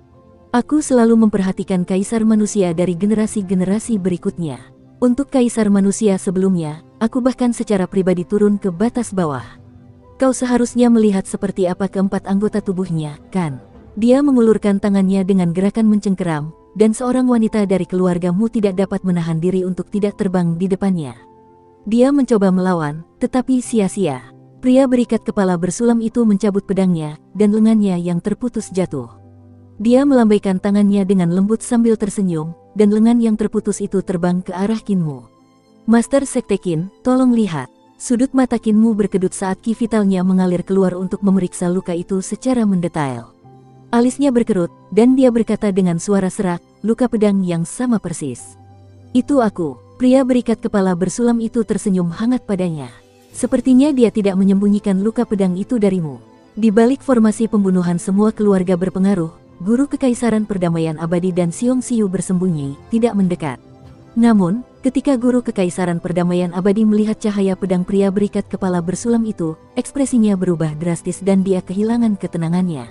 Aku selalu memperhatikan kaisar manusia dari generasi-generasi berikutnya. Untuk kaisar manusia sebelumnya, aku bahkan secara pribadi turun ke batas bawah. Kau seharusnya melihat seperti apa keempat anggota tubuhnya, kan? Dia mengulurkan tangannya dengan gerakan mencengkeram, dan seorang wanita dari keluargamu tidak dapat menahan diri untuk tidak terbang di depannya. Dia mencoba melawan, tetapi sia-sia. Pria berikat kepala bersulam itu mencabut pedangnya, dan lengannya yang terputus jatuh. Dia melambaikan tangannya dengan lembut sambil tersenyum, dan lengan yang terputus itu terbang ke arah Kinmu. Master Sekte Qin, tolong lihat. Sudut mata Kinmu berkedut saat ki vitalnya mengalir keluar untuk memeriksa luka itu secara mendetail. Alisnya berkerut, dan dia berkata dengan suara serak, luka pedang yang sama persis. Itu aku. Pria berikat kepala bersulam itu tersenyum hangat padanya. Sepertinya dia tidak menyembunyikan luka pedang itu darimu. Di balik formasi pembunuhan semua keluarga berpengaruh, guru kekaisaran perdamaian abadi dan Xiong Xiu bersembunyi, tidak mendekat. Namun, ketika guru kekaisaran perdamaian abadi melihat cahaya pedang pria berikat kepala bersulam itu, ekspresinya berubah drastis dan dia kehilangan ketenangannya.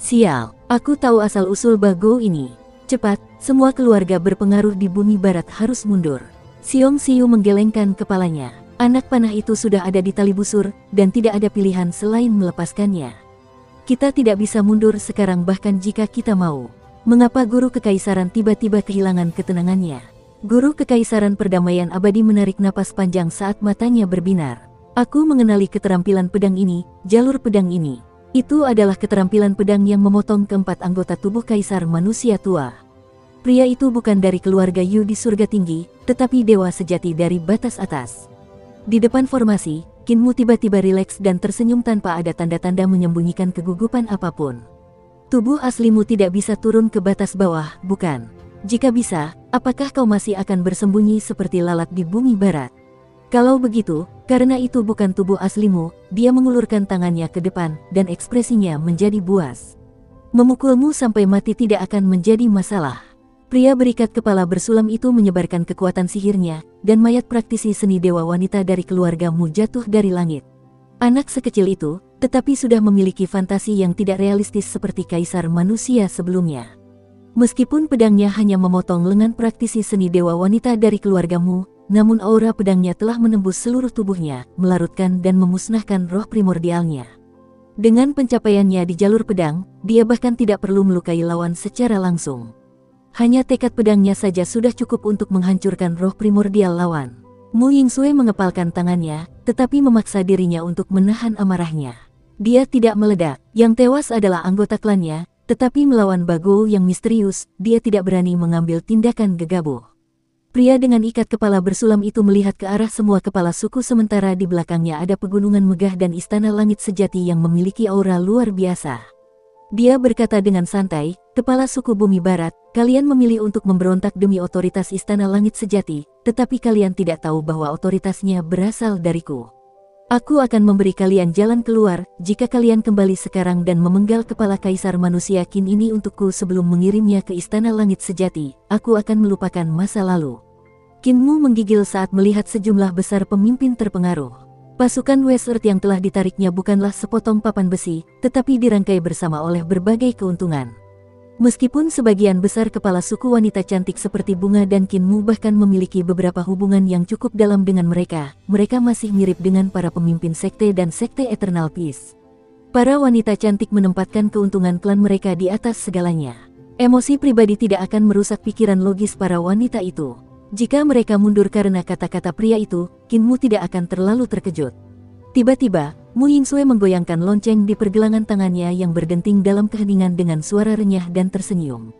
Sial, aku tahu asal-usul Bagou ini. Cepat, semua keluarga berpengaruh di bumi barat harus mundur. Xiong Xiu menggelengkan kepalanya. Anak panah itu sudah ada di tali busur, dan tidak ada pilihan selain melepaskannya. Kita tidak bisa mundur sekarang bahkan jika kita mau. Mengapa guru kekaisaran tiba-tiba kehilangan ketenangannya? Guru kekaisaran perdamaian abadi menarik napas panjang saat matanya berbinar. Aku mengenali keterampilan pedang ini, jalur pedang ini. Itu adalah keterampilan pedang yang memotong keempat anggota tubuh kaisar manusia tua. Pria itu bukan dari keluarga Yu di surga tinggi, tetapi dewa sejati dari batas atas. Di depan formasi, Kinmu tiba-tiba rileks dan tersenyum tanpa ada tanda-tanda menyembunyikan kegugupan apapun. Tubuh aslimu tidak bisa turun ke batas bawah, bukan? Jika bisa, apakah kau masih akan bersembunyi seperti lalat di bumi barat? Kalau begitu, karena itu bukan tubuh aslimu, dia mengulurkan tangannya ke depan, dan ekspresinya menjadi buas. Memukulmu sampai mati tidak akan menjadi masalah. Pria berikat kepala bersulam itu menyebarkan kekuatan sihirnya, dan mayat praktisi seni dewa wanita dari keluargamu jatuh dari langit. Anak sekecil itu, tetapi sudah memiliki fantasi yang tidak realistis seperti kaisar manusia sebelumnya. Meskipun pedangnya hanya memotong lengan praktisi seni dewa wanita dari keluargamu, namun aura pedangnya telah menembus seluruh tubuhnya, melarutkan dan memusnahkan roh primordialnya. Dengan pencapaiannya di jalur pedang, dia bahkan tidak perlu melukai lawan secara langsung. Hanya tekad pedangnya saja sudah cukup untuk menghancurkan roh primordial lawan. Mu Yingsue mengepalkan tangannya, tetapi memaksa dirinya untuk menahan amarahnya. Dia tidak meledak. Yang tewas adalah anggota klannya, tetapi melawan Bagou yang misterius, dia tidak berani mengambil tindakan gegabah. Pria dengan ikat kepala bersulam itu melihat ke arah semua kepala suku sementara di belakangnya ada pegunungan megah dan istana langit sejati yang memiliki aura luar biasa. Dia berkata dengan santai, "Kepala suku Bumi Barat, kalian memilih untuk memberontak demi otoritas istana langit sejati, tetapi kalian tidak tahu bahwa otoritasnya berasal dariku. Aku akan memberi kalian jalan keluar, jika kalian kembali sekarang dan memenggal kepala kaisar manusia Qin ini untukku sebelum mengirimnya ke istana langit sejati, aku akan melupakan masa lalu." Qin Mu menggigil saat melihat sejumlah besar pemimpin terpengaruh. Pasukan West Earth yang telah ditariknya bukanlah sepotong papan besi, tetapi dirangkai bersama oleh berbagai keuntungan. Meskipun sebagian besar kepala suku wanita cantik seperti Bunga dan Qin Mu bahkan memiliki beberapa hubungan yang cukup dalam dengan mereka, mereka masih mirip dengan para pemimpin sekte dan sekte Eternal Peace. Para wanita cantik menempatkan keuntungan klan mereka di atas segalanya. Emosi pribadi tidak akan merusak pikiran logis para wanita itu. Jika mereka mundur karena kata-kata pria itu, Qin Mu tidak akan terlalu terkejut. Tiba-tiba, Mu Yingsue menggoyangkan lonceng di pergelangan tangannya yang berdenting dalam keheningan dengan suara renyah dan tersenyum.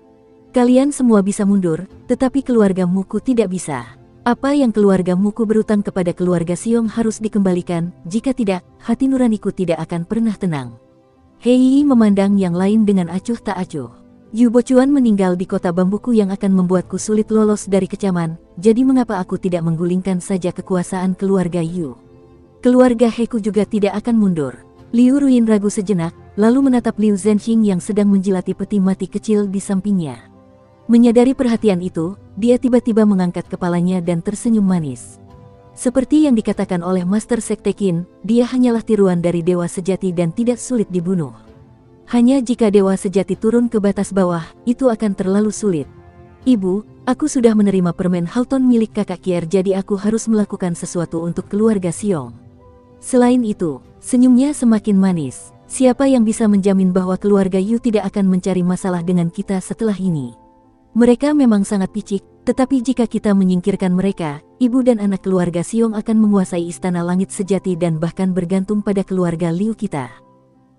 "Kalian semua bisa mundur, tetapi keluarga Muku tidak bisa. Apa yang keluarga Muku berutang kepada keluarga Xiong harus dikembalikan, jika tidak, hati nuraniku tidak akan pernah tenang." Hei memandang yang lain dengan acuh tak acuh. "Yu Bochuan meninggal di kota bambuku yang akan membuatku sulit lolos dari kecaman, jadi mengapa aku tidak menggulingkan saja kekuasaan keluarga Yu? Keluarga Heku juga tidak akan mundur." Liu Ruin ragu sejenak, lalu menatap Liu Zhenxing yang sedang menjilati peti mati kecil di sampingnya. Menyadari perhatian itu, dia tiba-tiba mengangkat kepalanya dan tersenyum manis. Seperti yang dikatakan oleh Master Sekte Qin, dia hanyalah tiruan dari dewa sejati dan tidak sulit dibunuh. Hanya jika dewa sejati turun ke batas bawah, itu akan terlalu sulit. "Ibu, aku sudah menerima permen Halton milik kakak Kier, jadi aku harus melakukan sesuatu untuk keluarga Xiong." Selain itu, senyumnya semakin manis. "Siapa yang bisa menjamin bahwa keluarga Yu tidak akan mencari masalah dengan kita setelah ini? Mereka memang sangat picik, tetapi jika kita menyingkirkan mereka, ibu dan anak keluarga Xiong akan menguasai istana langit sejati dan bahkan bergantung pada keluarga Liu kita.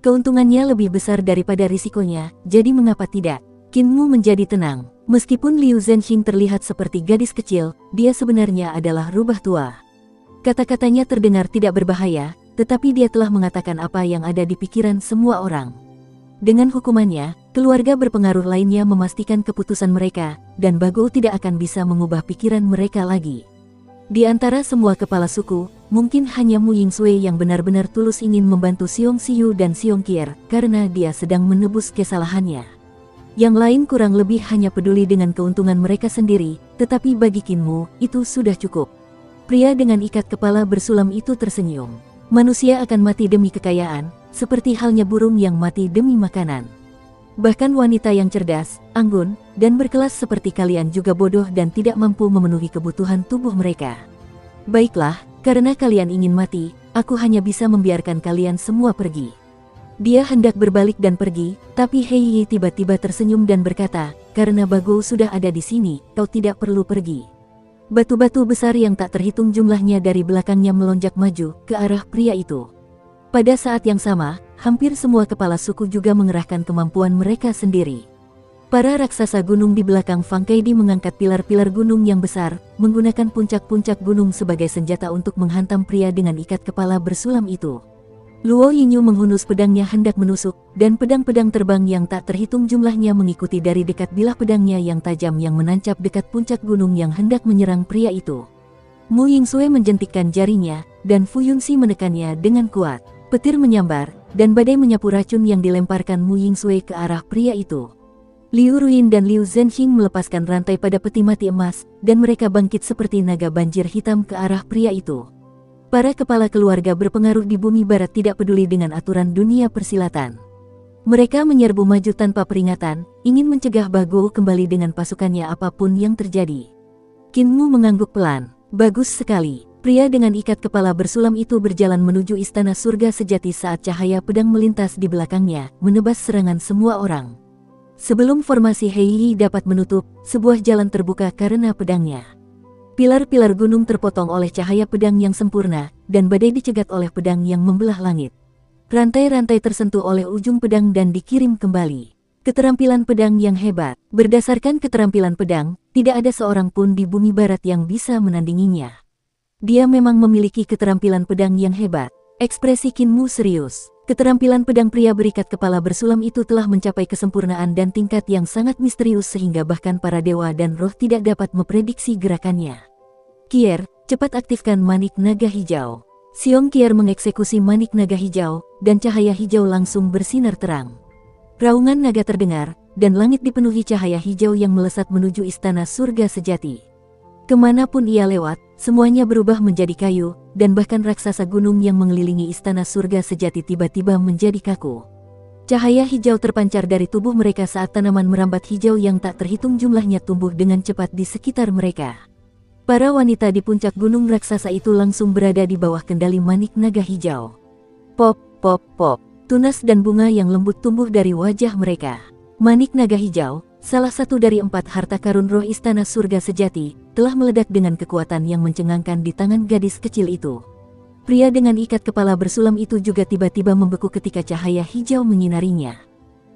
Keuntungannya lebih besar daripada risikonya, jadi mengapa tidak?" Qin Mu menjadi tenang. Meskipun Liu Zhenxing terlihat seperti gadis kecil, dia sebenarnya adalah rubah tua. Kata-katanya terdengar tidak berbahaya, tetapi dia telah mengatakan apa yang ada di pikiran semua orang. Dengan hukumannya, keluarga berpengaruh lainnya memastikan keputusan mereka, dan Bagou tidak akan bisa mengubah pikiran mereka lagi. Di antara semua kepala suku, mungkin hanya Mu Yingsue yang benar-benar tulus ingin membantu Xiong Xiu dan Xiong Qier, karena dia sedang menebus kesalahannya. Yang lain kurang lebih hanya peduli dengan keuntungan mereka sendiri, tetapi bagi Qin Mu, itu sudah cukup. Pria dengan ikat kepala bersulam itu tersenyum. "Manusia akan mati demi kekayaan, seperti halnya burung yang mati demi makanan. Bahkan wanita yang cerdas, anggun, dan berkelas seperti kalian juga bodoh dan tidak mampu memenuhi kebutuhan tubuh mereka. Baiklah, karena kalian ingin mati, aku hanya bisa membiarkan kalian semua pergi." Dia hendak berbalik dan pergi, tapi Hei Yi tiba-tiba tersenyum dan berkata, "Karena Bagou sudah ada di sini, kau tidak perlu pergi." Batu-batu besar yang tak terhitung jumlahnya dari belakangnya melonjak maju ke arah pria itu. Pada saat yang sama, hampir semua kepala suku juga mengerahkan kemampuan mereka sendiri. Para raksasa gunung di belakang Fang Keidi mengangkat pilar-pilar gunung yang besar, menggunakan puncak-puncak gunung sebagai senjata untuk menghantam pria dengan ikat kepala bersulam itu. Luo Yinyu menghunus pedangnya hendak menusuk, dan pedang-pedang terbang yang tak terhitung jumlahnya mengikuti dari dekat bilah pedangnya yang tajam yang menancap dekat puncak gunung yang hendak menyerang pria itu. Mu Yingsue menjentikkan jarinya, dan Fu Yunxi menekannya dengan kuat. Petir menyambar, dan badai menyapu racun yang dilemparkan Mu Yingsue ke arah pria itu. Liu Ruin dan Liu Zhenxing melepaskan rantai pada peti mati emas, dan mereka bangkit seperti naga banjir hitam ke arah pria itu. Para kepala keluarga berpengaruh di Bumi Barat tidak peduli dengan aturan dunia persilatan. Mereka menyerbu maju tanpa peringatan, ingin mencegah Bagou kembali dengan pasukannya apapun yang terjadi. Qin Mu mengangguk pelan. Bagus sekali. Pria dengan ikat kepala bersulam itu berjalan menuju istana surga sejati saat cahaya pedang melintas di belakangnya, menebas serangan semua orang. Sebelum formasi Heiyi dapat menutup, sebuah jalan terbuka karena pedangnya. Pilar-pilar gunung terpotong oleh cahaya pedang yang sempurna, dan badai dicegat oleh pedang yang membelah langit. Rantai-rantai tersentuh oleh ujung pedang dan dikirim kembali. Keterampilan pedang yang hebat. Berdasarkan keterampilan pedang, tidak ada seorang pun di bumi barat yang bisa menandinginya. Dia memang memiliki keterampilan pedang yang hebat. Ekspresi Kinmu serius. Keterampilan pedang pria berikat kepala bersulam itu telah mencapai kesempurnaan dan tingkat yang sangat misterius sehingga bahkan para dewa dan roh tidak dapat memprediksi gerakannya. Kier, cepat aktifkan manik naga hijau. Xiong Kier mengeksekusi manik naga hijau, dan cahaya hijau langsung bersinar terang. Raungan naga terdengar, dan langit dipenuhi cahaya hijau yang melesat menuju istana surga sejati. Kemanapun ia lewat, semuanya berubah menjadi kayu, dan bahkan raksasa gunung yang mengelilingi istana surga sejati tiba-tiba menjadi kaku. Cahaya hijau terpancar dari tubuh mereka saat tanaman merambat hijau yang tak terhitung jumlahnya tumbuh dengan cepat di sekitar mereka. Para wanita di puncak gunung raksasa itu langsung berada di bawah kendali manik naga hijau. Pop, pop, pop. Tunas dan bunga yang lembut tumbuh dari wajah mereka. Manik naga hijau, salah satu dari 4 harta karun roh istana surga sejati, telah meledak dengan kekuatan yang mencengangkan di tangan gadis kecil itu. Pria dengan ikat kepala bersulam itu juga tiba-tiba membeku ketika cahaya hijau menyinarinya.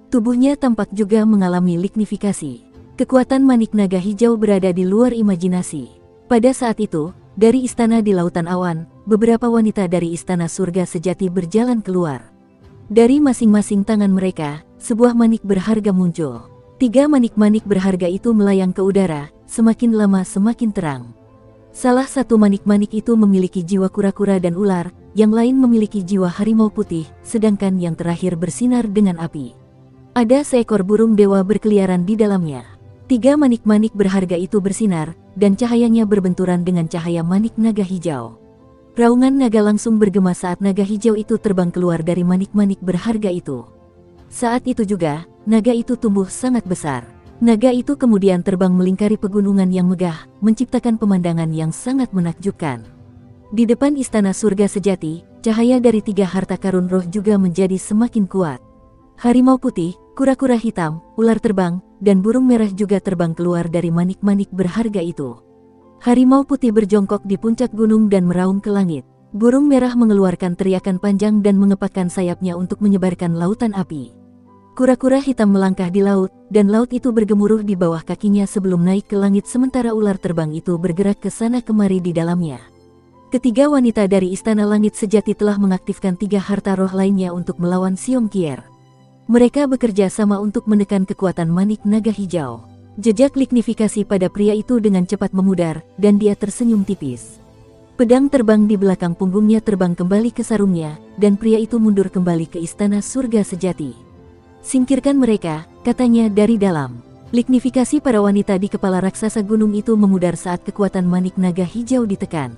Tubuhnya tampak juga mengalami lignifikasi. Kekuatan manik naga hijau berada di luar imajinasi. Pada saat itu, dari istana di lautan awan, beberapa wanita dari istana surga sejati berjalan keluar. Dari masing-masing tangan mereka, sebuah manik berharga muncul. 3 manik-manik berharga itu melayang ke udara, semakin lama semakin terang. Salah satu manik-manik itu memiliki jiwa kura-kura dan ular, yang lain memiliki jiwa harimau putih, sedangkan yang terakhir bersinar dengan api. Ada seekor burung dewa berkeliaran di dalamnya. 3 manik-manik berharga itu bersinar, dan cahayanya berbenturan dengan cahaya manik naga hijau. Raungan naga langsung bergema saat naga hijau itu terbang keluar dari manik-manik berharga itu. Saat itu juga, naga itu tumbuh sangat besar. Naga itu kemudian terbang melingkari pegunungan yang megah, menciptakan pemandangan yang sangat menakjubkan. Di depan istana surga sejati, cahaya dari 3 harta karun roh juga menjadi semakin kuat. Harimau putih, kura-kura hitam, ular terbang, dan burung merah juga terbang keluar dari manik-manik berharga itu. Harimau putih berjongkok di puncak gunung dan meraung ke langit. Burung merah mengeluarkan teriakan panjang dan mengepakkan sayapnya untuk menyebarkan lautan api. Kura-kura hitam melangkah di laut, dan laut itu bergemuruh di bawah kakinya sebelum naik ke langit sementara ular terbang itu bergerak ke sana kemari di dalamnya. Ketiga wanita dari istana langit sejati telah mengaktifkan 3 harta roh lainnya untuk melawan Xiong Kier. Mereka bekerja sama untuk menekan kekuatan manik naga hijau. Jejak lignifikasi pada pria itu dengan cepat memudar, dan dia tersenyum tipis. Pedang terbang di belakang punggungnya terbang kembali ke sarungnya, dan pria itu mundur kembali ke istana surga sejati. Singkirkan mereka, katanya dari dalam. Lignifikasi para wanita di kepala raksasa gunung itu memudar saat kekuatan manik naga hijau ditekan.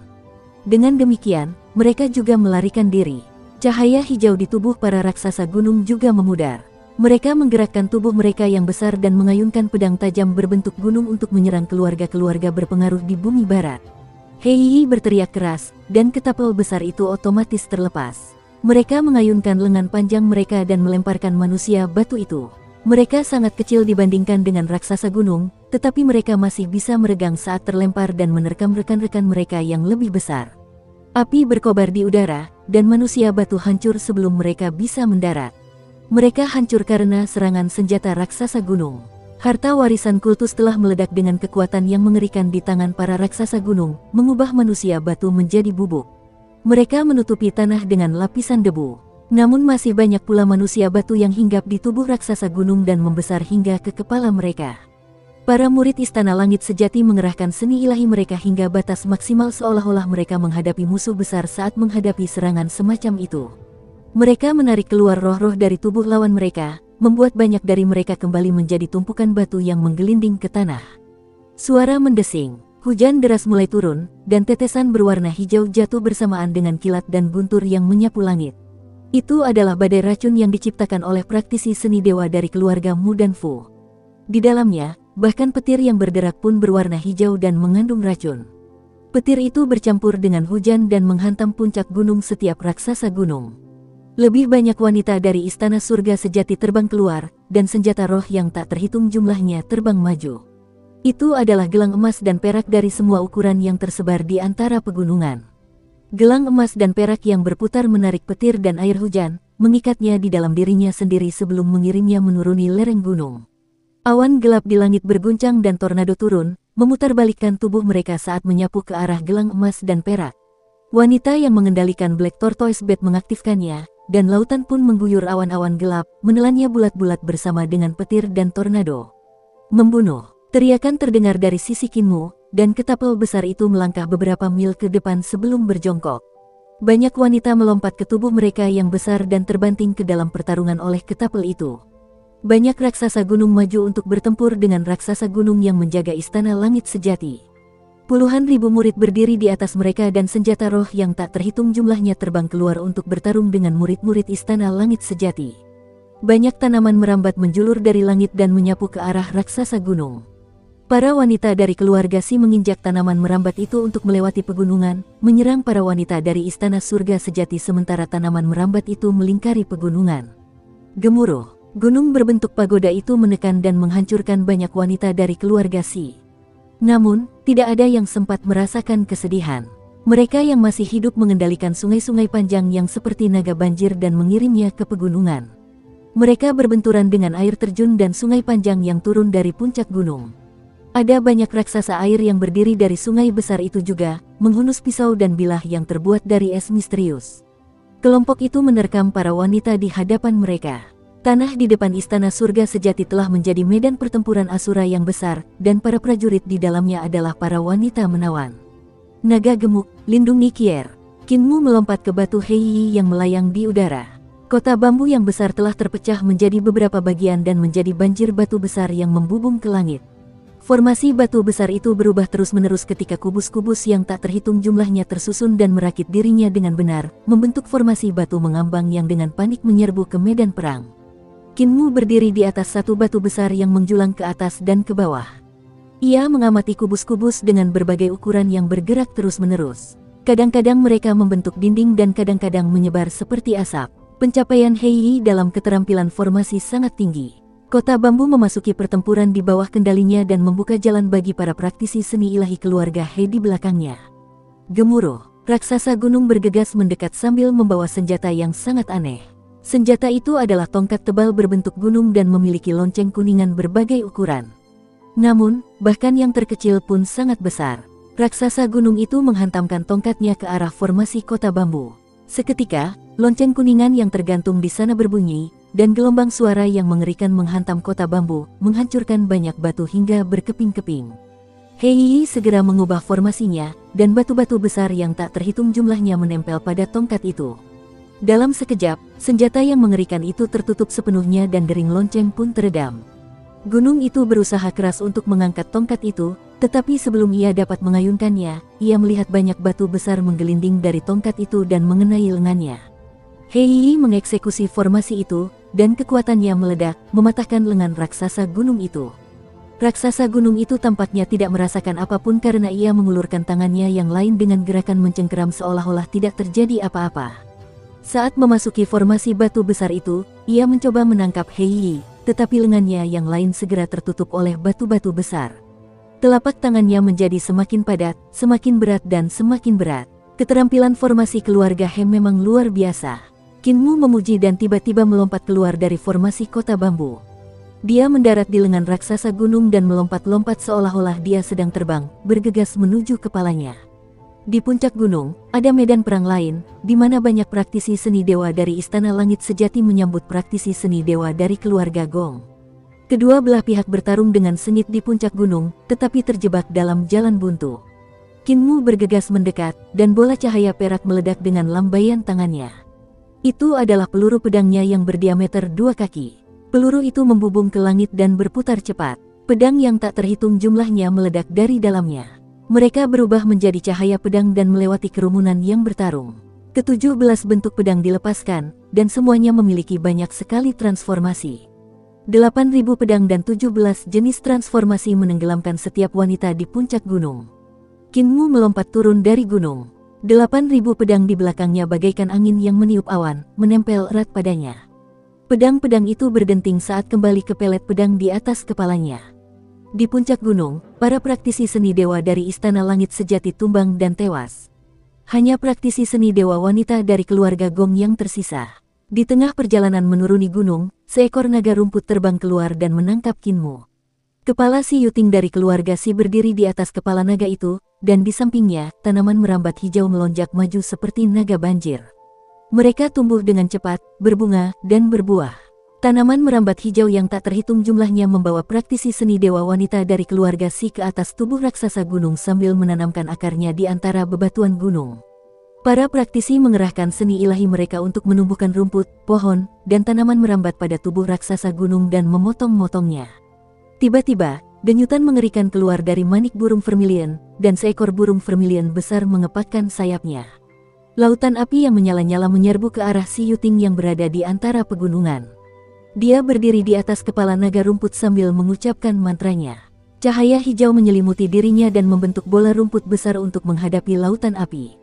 Dengan demikian, mereka juga melarikan diri. Cahaya hijau di tubuh para raksasa gunung juga memudar. Mereka menggerakkan tubuh mereka yang besar dan mengayunkan pedang tajam berbentuk gunung untuk menyerang keluarga-keluarga berpengaruh di bumi barat. Heiyi berteriak keras, dan ketapel besar itu otomatis terlepas. Mereka mengayunkan lengan panjang mereka dan melemparkan manusia batu itu. Mereka sangat kecil dibandingkan dengan raksasa gunung, tetapi mereka masih bisa meregang saat terlempar dan menerkam rekan-rekan mereka yang lebih besar. Api berkobar di udara, dan manusia batu hancur sebelum mereka bisa mendarat. Mereka hancur karena serangan senjata raksasa gunung. Harta warisan kultus telah meledak dengan kekuatan yang mengerikan di tangan para raksasa gunung, mengubah manusia batu menjadi bubuk. Mereka menutupi tanah dengan lapisan debu. Namun masih banyak pula manusia batu yang hinggap di tubuh raksasa gunung dan membesar hingga ke kepala mereka. Para murid istana langit sejati mengerahkan seni ilahi mereka hingga batas maksimal seolah-olah mereka menghadapi musuh besar saat menghadapi serangan semacam itu. Mereka menarik keluar roh-roh dari tubuh lawan mereka, membuat banyak dari mereka kembali menjadi tumpukan batu yang menggelinding ke tanah. Suara mendesing, hujan deras mulai turun, dan tetesan berwarna hijau jatuh bersamaan dengan kilat dan guntur yang menyapu langit. Itu adalah badai racun yang diciptakan oleh praktisi seni dewa dari keluarga Mu dan Fu. Di dalamnya, bahkan petir yang bergerak pun berwarna hijau dan mengandung racun. Petir itu bercampur dengan hujan dan menghantam puncak gunung setiap raksasa gunung. Lebih banyak wanita dari istana surga sejati terbang keluar, dan senjata roh yang tak terhitung jumlahnya terbang maju. Itu adalah gelang emas dan perak dari semua ukuran yang tersebar di antara pegunungan. Gelang emas dan perak yang berputar menarik petir dan air hujan, mengikatnya di dalam dirinya sendiri sebelum mengirimnya menuruni lereng gunung. Awan gelap di langit berguncang dan tornado turun, memutarbalikkan tubuh mereka saat menyapu ke arah gelang emas dan perak. Wanita yang mengendalikan Black Tortoise Bat mengaktifkannya, dan lautan pun mengguyur awan-awan gelap, menelannya bulat-bulat bersama dengan petir dan tornado. Membunuh, teriakan terdengar dari sisi Kinmu, dan ketapel besar itu melangkah beberapa mil ke depan sebelum berjongkok. Banyak wanita melompat ke tubuh mereka yang besar dan terbanting ke dalam pertarungan oleh ketapel itu. Banyak raksasa gunung maju untuk bertempur dengan raksasa gunung yang menjaga istana langit sejati. Puluhan ribu murid berdiri di atas mereka dan senjata roh yang tak terhitung jumlahnya terbang keluar untuk bertarung dengan murid-murid istana langit sejati. Banyak tanaman merambat menjulur dari langit dan menyapu ke arah raksasa gunung. Para wanita dari keluarga Si menginjak tanaman merambat itu untuk melewati pegunungan, menyerang para wanita dari istana surga sejati sementara tanaman merambat itu melingkari pegunungan. Gemuruh. Gunung berbentuk pagoda itu menekan dan menghancurkan banyak wanita dari keluarga Si. Namun, tidak ada yang sempat merasakan kesedihan. Mereka yang masih hidup mengendalikan sungai-sungai panjang yang seperti naga banjir dan mengirimnya ke pegunungan. Mereka berbenturan dengan air terjun dan sungai panjang yang turun dari puncak gunung. Ada banyak raksasa air yang berdiri dari sungai besar itu juga, menghunus pisau dan bilah yang terbuat dari es misterius. Kelompok itu menerkam para wanita di hadapan mereka. Tanah di depan istana surga sejati telah menjadi medan pertempuran Asura yang besar, dan para prajurit di dalamnya adalah para wanita menawan. Naga gemuk, lindungi Kier. Kinmu melompat ke batu Heiyi yang melayang di udara. Kota bambu yang besar telah terpecah menjadi beberapa bagian dan menjadi banjir batu besar yang membubung ke langit. Formasi batu besar itu berubah terus-menerus ketika kubus-kubus yang tak terhitung jumlahnya tersusun dan merakit dirinya dengan benar, membentuk formasi batu mengambang yang dengan panik menyerbu ke medan perang. Kinmu berdiri di atas satu batu besar yang menjulang ke atas dan ke bawah. Ia mengamati kubus-kubus dengan berbagai ukuran yang bergerak terus-menerus. Kadang-kadang mereka membentuk dinding dan kadang-kadang menyebar seperti asap. Pencapaian Heiyi dalam keterampilan formasi sangat tinggi. Kota bambu memasuki pertempuran di bawah kendalinya dan membuka jalan bagi para praktisi seni ilahi keluarga He di belakangnya. Gemuruh, raksasa gunung bergegas mendekat sambil membawa senjata yang sangat aneh. Senjata itu adalah tongkat tebal berbentuk gunung dan memiliki lonceng kuningan berbagai ukuran. Namun, bahkan yang terkecil pun sangat besar. Raksasa gunung itu menghantamkan tongkatnya ke arah formasi kota bambu. Seketika, lonceng kuningan yang tergantung di sana berbunyi, dan gelombang suara yang mengerikan menghantam kota bambu, menghancurkan banyak batu hingga berkeping-keping. Heiyi segera mengubah formasinya, dan batu-batu besar yang tak terhitung jumlahnya menempel pada tongkat itu. Dalam sekejap, senjata yang mengerikan itu tertutup sepenuhnya dan dering lonceng pun teredam. Gunung itu berusaha keras untuk mengangkat tongkat itu, tetapi sebelum ia dapat mengayunkannya, ia melihat banyak batu besar menggelinding dari tongkat itu dan mengenai lengannya. Heiyi mengeksekusi formasi itu, dan kekuatannya meledak, mematahkan lengan raksasa gunung itu. Raksasa gunung itu tampaknya tidak merasakan apapun karena ia mengulurkan tangannya yang lain dengan gerakan mencengkeram seolah-olah tidak terjadi apa-apa. Saat memasuki formasi batu besar itu, ia mencoba menangkap Heiyi, tetapi lengannya yang lain segera tertutup oleh batu-batu besar. Telapak tangannya menjadi semakin padat, semakin berat dan semakin berat. Keterampilan formasi keluarga He memang luar biasa. Kinmu memuji dan tiba-tiba melompat keluar dari formasi kota bambu. Dia mendarat di lengan raksasa gunung dan melompat-lompat seolah-olah dia sedang terbang, bergegas menuju kepalanya. Di puncak gunung, ada medan perang lain, di mana banyak praktisi seni dewa dari Istana Langit Sejati menyambut praktisi seni dewa dari keluarga Gong. Kedua belah pihak bertarung dengan sengit di puncak gunung, tetapi terjebak dalam jalan buntu. Kinmu bergegas mendekat, dan bola cahaya perak meledak dengan lambaian tangannya. Itu adalah peluru pedangnya yang berdiameter 2 kaki. Peluru itu membubung ke langit dan berputar cepat. Pedang yang tak terhitung jumlahnya meledak dari dalamnya. Mereka berubah menjadi cahaya pedang dan melewati kerumunan yang bertarung. Ke-17 bentuk pedang dilepaskan, dan semuanya memiliki banyak sekali transformasi. 8.000 pedang dan 17 jenis transformasi menenggelamkan setiap wanita di puncak gunung. Kinmu melompat turun dari gunung. 8.000 pedang di belakangnya bagaikan angin yang meniup awan, menempel erat padanya. Pedang-pedang itu berdenting saat kembali ke pelet pedang di atas kepalanya. Di puncak gunung, para praktisi seni dewa dari Istana Langit Sejati tumbang dan tewas. Hanya praktisi seni dewa wanita dari keluarga Gong yang tersisa. Di tengah perjalanan menuruni gunung, seekor naga rumput terbang keluar dan menangkap Kinmu. Kepala si Yuting dari keluarga si berdiri di atas kepala naga itu, dan di sampingnya, tanaman merambat hijau melonjak maju seperti naga banjir. Mereka tumbuh dengan cepat, berbunga, dan berbuah. Tanaman merambat hijau yang tak terhitung jumlahnya membawa praktisi seni dewa wanita dari keluarga si ke atas tubuh raksasa gunung sambil menanamkan akarnya di antara bebatuan gunung. Para praktisi mengerahkan seni ilahi mereka untuk menumbuhkan rumput, pohon, dan tanaman merambat pada tubuh raksasa gunung dan memotong-motongnya. Tiba-tiba, denyutan mengerikan keluar dari manik burung vermilion, dan seekor burung vermilion besar mengepakkan sayapnya. Lautan api yang menyala-nyala menyerbu ke arah si Yuting yang berada di antara pegunungan. Dia berdiri di atas kepala naga rumput sambil mengucapkan mantranya. Cahaya hijau menyelimuti dirinya dan membentuk bola rumput besar untuk menghadapi lautan api.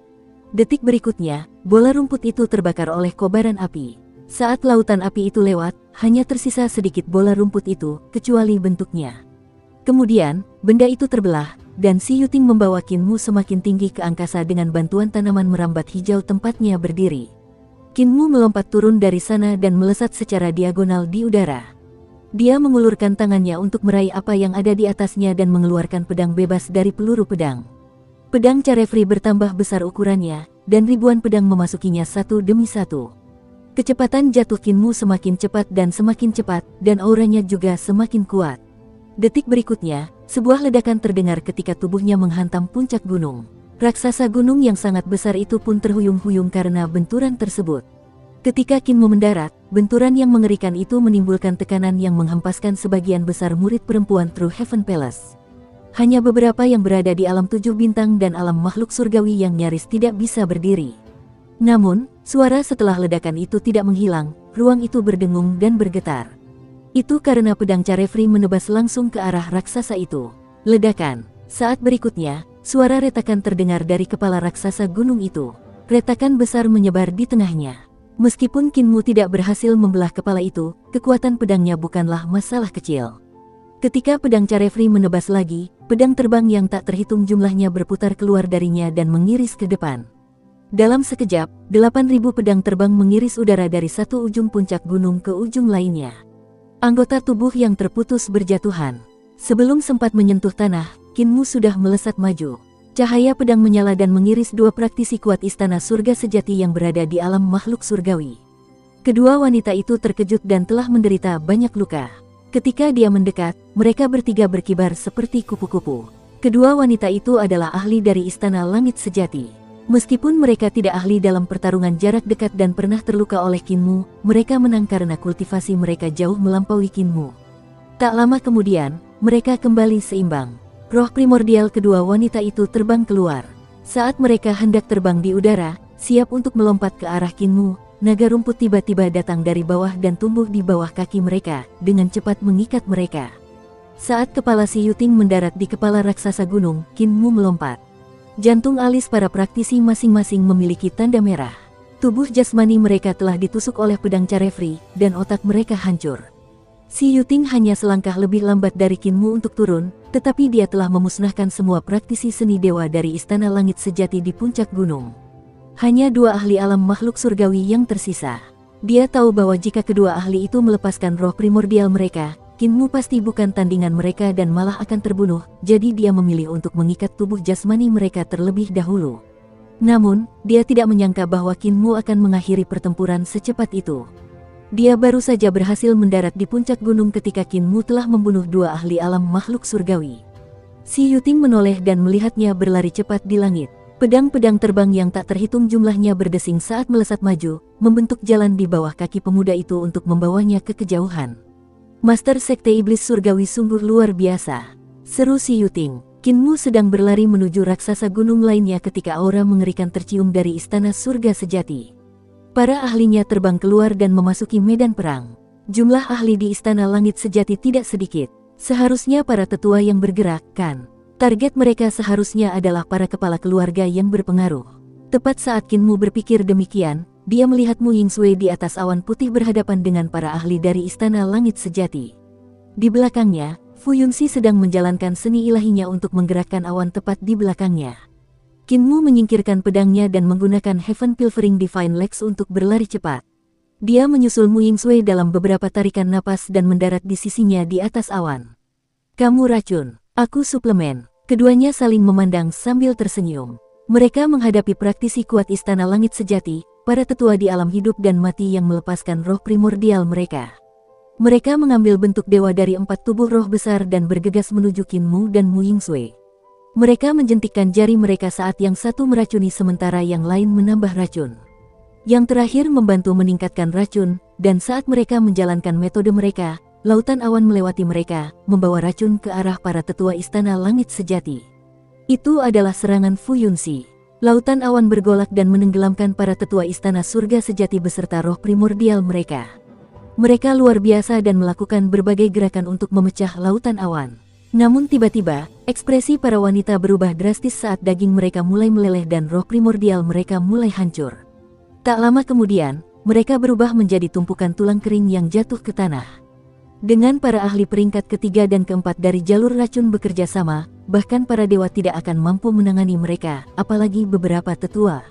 Detik berikutnya, bola rumput itu terbakar oleh kobaran api. Saat lautan api itu lewat, hanya tersisa sedikit bola rumput itu, kecuali bentuknya. Kemudian, benda itu terbelah, dan si Yuting membawa Kinmu semakin tinggi ke angkasa dengan bantuan tanaman merambat hijau tempatnya berdiri. Kinmu melompat turun dari sana dan melesat secara diagonal di udara. Dia mengulurkan tangannya untuk meraih apa yang ada di atasnya dan mengeluarkan pedang bebas dari peluru pedang. Pedang Carefree bertambah besar ukurannya, dan ribuan pedang memasukinya satu demi satu. Kecepatan jatuh Kinmu semakin cepat, dan auranya juga semakin kuat. Detik berikutnya, sebuah ledakan terdengar ketika tubuhnya menghantam puncak gunung. Raksasa gunung yang sangat besar itu pun terhuyung-huyung karena benturan tersebut. Ketika Kinmu mendarat, benturan yang mengerikan itu menimbulkan tekanan yang menghempaskan sebagian besar murid perempuan True Heaven Palace. Hanya beberapa yang berada di alam 7 bintang dan alam makhluk surgawi yang nyaris tidak bisa berdiri. Namun, suara setelah ledakan itu tidak menghilang, ruang itu berdengung dan bergetar. Itu karena pedang Carefree menebas langsung ke arah raksasa itu. Ledakan. Saat berikutnya, suara retakan terdengar dari kepala raksasa gunung itu. Retakan besar menyebar di tengahnya. Meskipun Kinmu tidak berhasil membelah kepala itu, kekuatan pedangnya bukanlah masalah kecil. Ketika pedang Carefree menebas lagi, pedang terbang yang tak terhitung jumlahnya berputar keluar darinya dan mengiris ke depan. Dalam sekejap, 8.000 pedang terbang mengiris udara dari satu ujung puncak gunung ke ujung lainnya. Anggota tubuh yang terputus berjatuhan. Sebelum sempat menyentuh tanah, Kinmu sudah melesat maju. Cahaya pedang menyala dan mengiris dua praktisi kuat Istana Surga Sejati yang berada di alam makhluk surgawi. Kedua wanita itu terkejut dan telah menderita banyak luka. Ketika dia mendekat, mereka bertiga berkibar seperti kupu-kupu. Kedua wanita itu adalah ahli dari Istana Langit Sejati. Meskipun mereka tidak ahli dalam pertarungan jarak dekat dan pernah terluka oleh Kinmu, mereka menang karena kultivasi mereka jauh melampaui Kinmu. Tak lama kemudian, mereka kembali seimbang. Roh primordial kedua wanita itu terbang keluar. Saat mereka hendak terbang di udara, siap untuk melompat ke arah Kinmu, naga rumput tiba-tiba datang dari bawah dan tumbuh di bawah kaki mereka, dengan cepat mengikat mereka. Saat kepala si Yuting mendarat di kepala raksasa gunung, Kinmu melompat. Jantung alis para praktisi masing-masing memiliki tanda merah. Tubuh jasmani mereka telah ditusuk oleh pedang Carefree, dan otak mereka hancur. Si Yuting hanya selangkah lebih lambat dari Kinmu untuk turun, tetapi dia telah memusnahkan semua praktisi seni dewa dari Istana Langit Sejati di puncak gunung. Hanya dua ahli alam makhluk surgawi yang tersisa. Dia tahu bahwa jika kedua ahli itu melepaskan roh primordial mereka, Kinmu pasti bukan tandingan mereka dan malah akan terbunuh, jadi dia memilih untuk mengikat tubuh jasmani mereka terlebih dahulu. Namun, dia tidak menyangka bahwa Kinmu akan mengakhiri pertempuran secepat itu. Dia baru saja berhasil mendarat di puncak gunung ketika Kinmu telah membunuh dua ahli alam makhluk surgawi. Si Yuting menoleh dan melihatnya berlari cepat di langit. Pedang-pedang terbang yang tak terhitung jumlahnya berdesing saat melesat maju, membentuk jalan di bawah kaki pemuda itu untuk membawanya ke kejauhan. Master Sekte Iblis Surgawi sungguh luar biasa, seru si Yuting. Kinmu sedang berlari menuju raksasa gunung lainnya ketika aura mengerikan tercium dari Istana Surga Sejati. Para ahlinya terbang keluar dan memasuki medan perang. Jumlah ahli di Istana Langit Sejati tidak sedikit. Seharusnya para tetua yang bergerak, kan? Target mereka seharusnya adalah para kepala keluarga yang berpengaruh. Tepat saat Qin Mu berpikir demikian, dia melihat Mu Yingsui di atas awan putih berhadapan dengan para ahli dari Istana Langit Sejati. Di belakangnya, Fu Yunxi sedang menjalankan seni ilahinya untuk menggerakkan awan tepat di belakangnya. Qin Mu menyingkirkan pedangnya dan menggunakan Heaven Pilfering Divine Legs untuk berlari cepat. Dia menyusul Mu Yingsui dalam beberapa tarikan napas dan mendarat di sisinya di atas awan. Kamu racun, aku suplemen. Keduanya saling memandang sambil tersenyum. Mereka menghadapi praktisi kuat Istana Langit Sejati, para tetua di alam hidup dan mati yang melepaskan roh primordial mereka. Mereka mengambil bentuk dewa dari 4 tubuh roh besar dan bergegas menuju Qin Mu dan Mu Yingsui. Mereka menjentikkan jari mereka saat yang satu meracuni sementara yang lain menambah racun. Yang terakhir membantu meningkatkan racun, dan saat mereka menjalankan metode mereka, lautan awan melewati mereka, membawa racun ke arah para tetua Istana Langit Sejati. Itu adalah serangan Fu Yunxi. Lautan awan bergolak dan menenggelamkan para tetua Istana Surga Sejati beserta roh primordial mereka. Mereka luar biasa dan melakukan berbagai gerakan untuk memecah lautan awan. Namun tiba-tiba, ekspresi para wanita berubah drastis saat daging mereka mulai meleleh dan roh primordial mereka mulai hancur. Tak lama kemudian, mereka berubah menjadi tumpukan tulang kering yang jatuh ke tanah. Dengan para ahli peringkat ketiga dan keempat dari jalur racun bekerja sama, bahkan para dewa tidak akan mampu menangani mereka, apalagi beberapa tetua.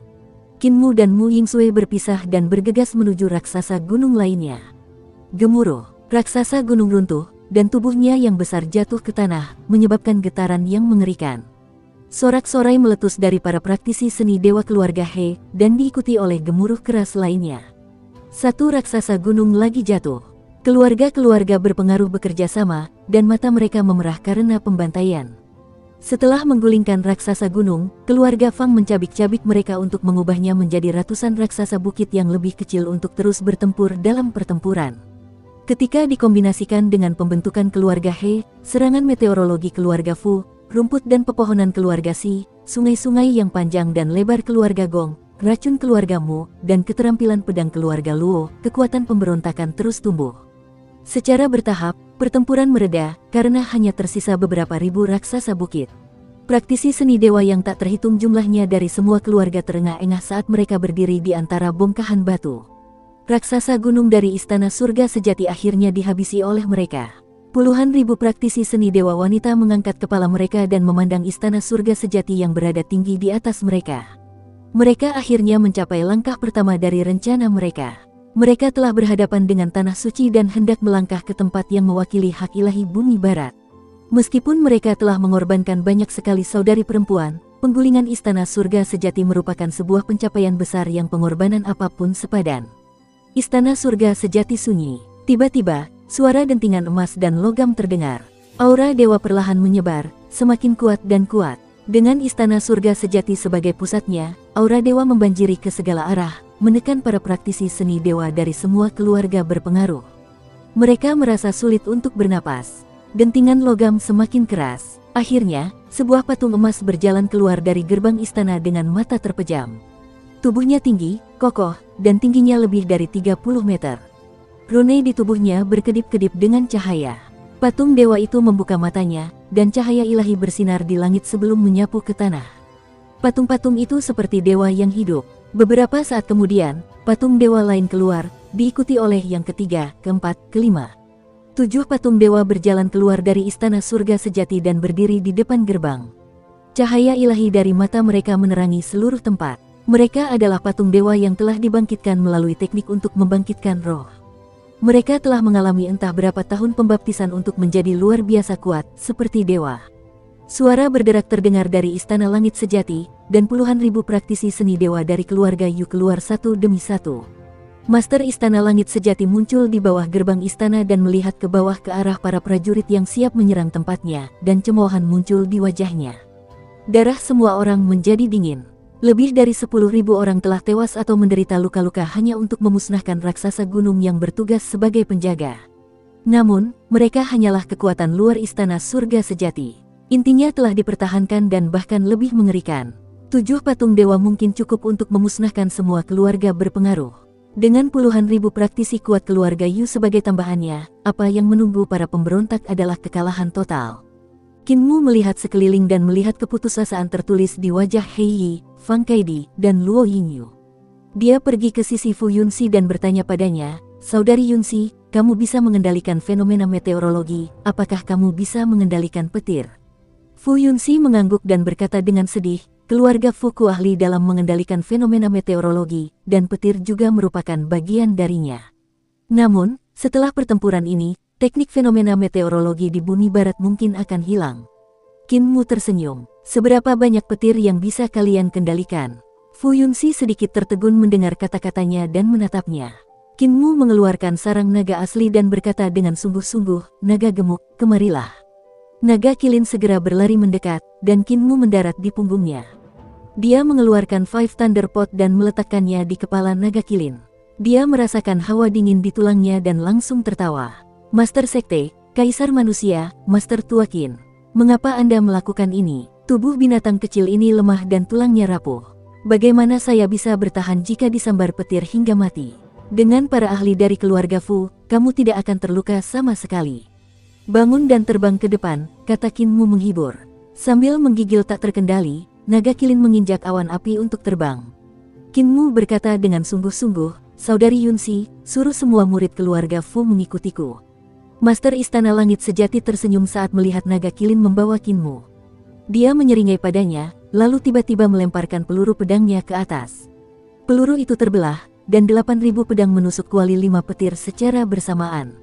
Qin Mu dan Mu Yingsui berpisah dan bergegas menuju raksasa gunung lainnya. Gemuruh, raksasa gunung runtuh, dan tubuhnya yang besar jatuh ke tanah, menyebabkan getaran yang mengerikan. Sorak-sorai meletus dari para praktisi seni dewa keluarga He, dan diikuti oleh gemuruh keras lainnya. Satu raksasa gunung lagi jatuh. Keluarga-keluarga berpengaruh bekerja sama, dan mata mereka memerah karena pembantaian. Setelah menggulingkan raksasa gunung, keluarga Fang mencabik-cabik mereka untuk mengubahnya menjadi ratusan raksasa bukit yang lebih kecil untuk terus bertempur dalam pertempuran. Ketika dikombinasikan dengan pembentukan keluarga He, serangan meteorologi keluarga Fu, rumput dan pepohonan keluarga Si, sungai-sungai yang panjang dan lebar keluarga Gong, racun keluarga Mu, dan keterampilan pedang keluarga Luo, kekuatan pemberontakan terus tumbuh. Secara bertahap, pertempuran mereda karena hanya tersisa beberapa ribu raksasa bukit. Praktisi seni dewa yang tak terhitung jumlahnya dari semua keluarga terengah-engah saat mereka berdiri di antara bongkahan batu. Raksasa gunung dari Istana Surga Sejati akhirnya dihabisi oleh mereka. Puluhan ribu praktisi seni dewa wanita mengangkat kepala mereka dan memandang Istana Surga Sejati yang berada tinggi di atas mereka. Mereka akhirnya mencapai langkah pertama dari rencana mereka. Mereka telah berhadapan dengan tanah suci dan hendak melangkah ke tempat yang mewakili hak ilahi bumi barat. Meskipun mereka telah mengorbankan banyak sekali saudari perempuan, penggulingan Istana Surga Sejati merupakan sebuah pencapaian besar yang pengorbanan apapun sepadan. Istana Surga Sejati sunyi. Tiba-tiba, suara dentingan emas dan logam terdengar. Aura dewa perlahan menyebar, semakin kuat dan kuat. Dengan Istana Surga Sejati sebagai pusatnya, aura dewa membanjiri ke segala arah, menekan para praktisi seni dewa dari semua keluarga berpengaruh. Mereka merasa sulit untuk bernapas. Dentingan logam semakin keras. Akhirnya, sebuah patung emas berjalan keluar dari gerbang istana dengan mata terpejam. Tubuhnya tinggi, kokoh, dan tingginya lebih dari 30 meter. Rune di tubuhnya berkedip-kedip dengan cahaya. Patung dewa itu membuka matanya, dan cahaya ilahi bersinar di langit sebelum menyapu ke tanah. Patung-patung itu seperti dewa yang hidup. Beberapa saat kemudian, patung dewa lain keluar, diikuti oleh yang ketiga, keempat, kelima. 7 patung dewa berjalan keluar dari Istana Surga Sejati dan berdiri di depan gerbang. Cahaya ilahi dari mata mereka menerangi seluruh tempat. Mereka adalah patung dewa yang telah dibangkitkan melalui teknik untuk membangkitkan roh. Mereka telah mengalami entah berapa tahun pembaptisan untuk menjadi luar biasa kuat, seperti dewa. Suara berderak terdengar dari Istana Langit Sejati, dan puluhan ribu praktisi seni dewa dari keluarga Yu keluar satu demi satu. Master Istana Langit Sejati muncul di bawah gerbang istana dan melihat ke bawah ke arah para prajurit yang siap menyerang tempatnya, dan cemoohan muncul di wajahnya. Darah semua orang menjadi dingin. Lebih dari 10.000 orang telah tewas atau menderita luka-luka hanya untuk memusnahkan raksasa gunung yang bertugas sebagai penjaga. Namun, mereka hanyalah kekuatan luar Istana Surga Sejati. Intinya telah dipertahankan dan bahkan lebih mengerikan. 7 patung dewa mungkin cukup untuk memusnahkan semua keluarga berpengaruh. Dengan puluhan ribu praktisi kuat keluarga Yu sebagai tambahannya, apa yang menunggu para pemberontak adalah kekalahan total. Kinmu melihat sekeliling dan melihat keputusasaan tertulis di wajah Hei Yi, Fang Kaidi, dan Luo Yingyu. Dia pergi ke sisi Fu Yunxi dan bertanya padanya, "Saudari Yunxi, kamu bisa mengendalikan fenomena meteorologi, apakah kamu bisa mengendalikan petir?" Fu Yunxi mengangguk dan berkata dengan sedih, "Keluarga Fuku ahli dalam mengendalikan fenomena meteorologi, dan petir juga merupakan bagian darinya. Namun, setelah pertempuran ini, teknik fenomena meteorologi di bumi barat mungkin akan hilang." Kinmu tersenyum. "Seberapa banyak petir yang bisa kalian kendalikan?" Fu Yunxi sedikit tertegun mendengar kata-katanya dan menatapnya. Kinmu mengeluarkan sarang naga asli dan berkata dengan sungguh-sungguh, "Naga gemuk, kemarilah." Naga kilin segera berlari mendekat, dan Kinmu mendarat di punggungnya. Dia mengeluarkan Five Thunder Pot dan meletakkannya di kepala naga kilin. Dia merasakan hawa dingin di tulangnya dan langsung tertawa. "Master Sekte, Kaisar Manusia, Master Tuakin. Mengapa Anda melakukan ini? Tubuh binatang kecil ini lemah dan tulangnya rapuh. Bagaimana saya bisa bertahan jika disambar petir hingga mati? Dengan para ahli dari keluarga Fu, kamu tidak akan terluka sama sekali. Bangun dan terbang ke depan," kata Kinmu menghibur. Sambil menggigil tak terkendali, naga kilin menginjak awan api untuk terbang. Kinmu berkata dengan sungguh-sungguh, "Saudari Yunxi, suruh semua murid keluarga Fu mengikutiku." Master Istana Langit Sejati tersenyum saat melihat naga kilin membawa Kinmu. Dia menyeringai padanya, lalu tiba-tiba melemparkan peluru pedangnya ke atas. Peluru itu terbelah, dan 8.000 pedang menusuk kuali 5 petir secara bersamaan.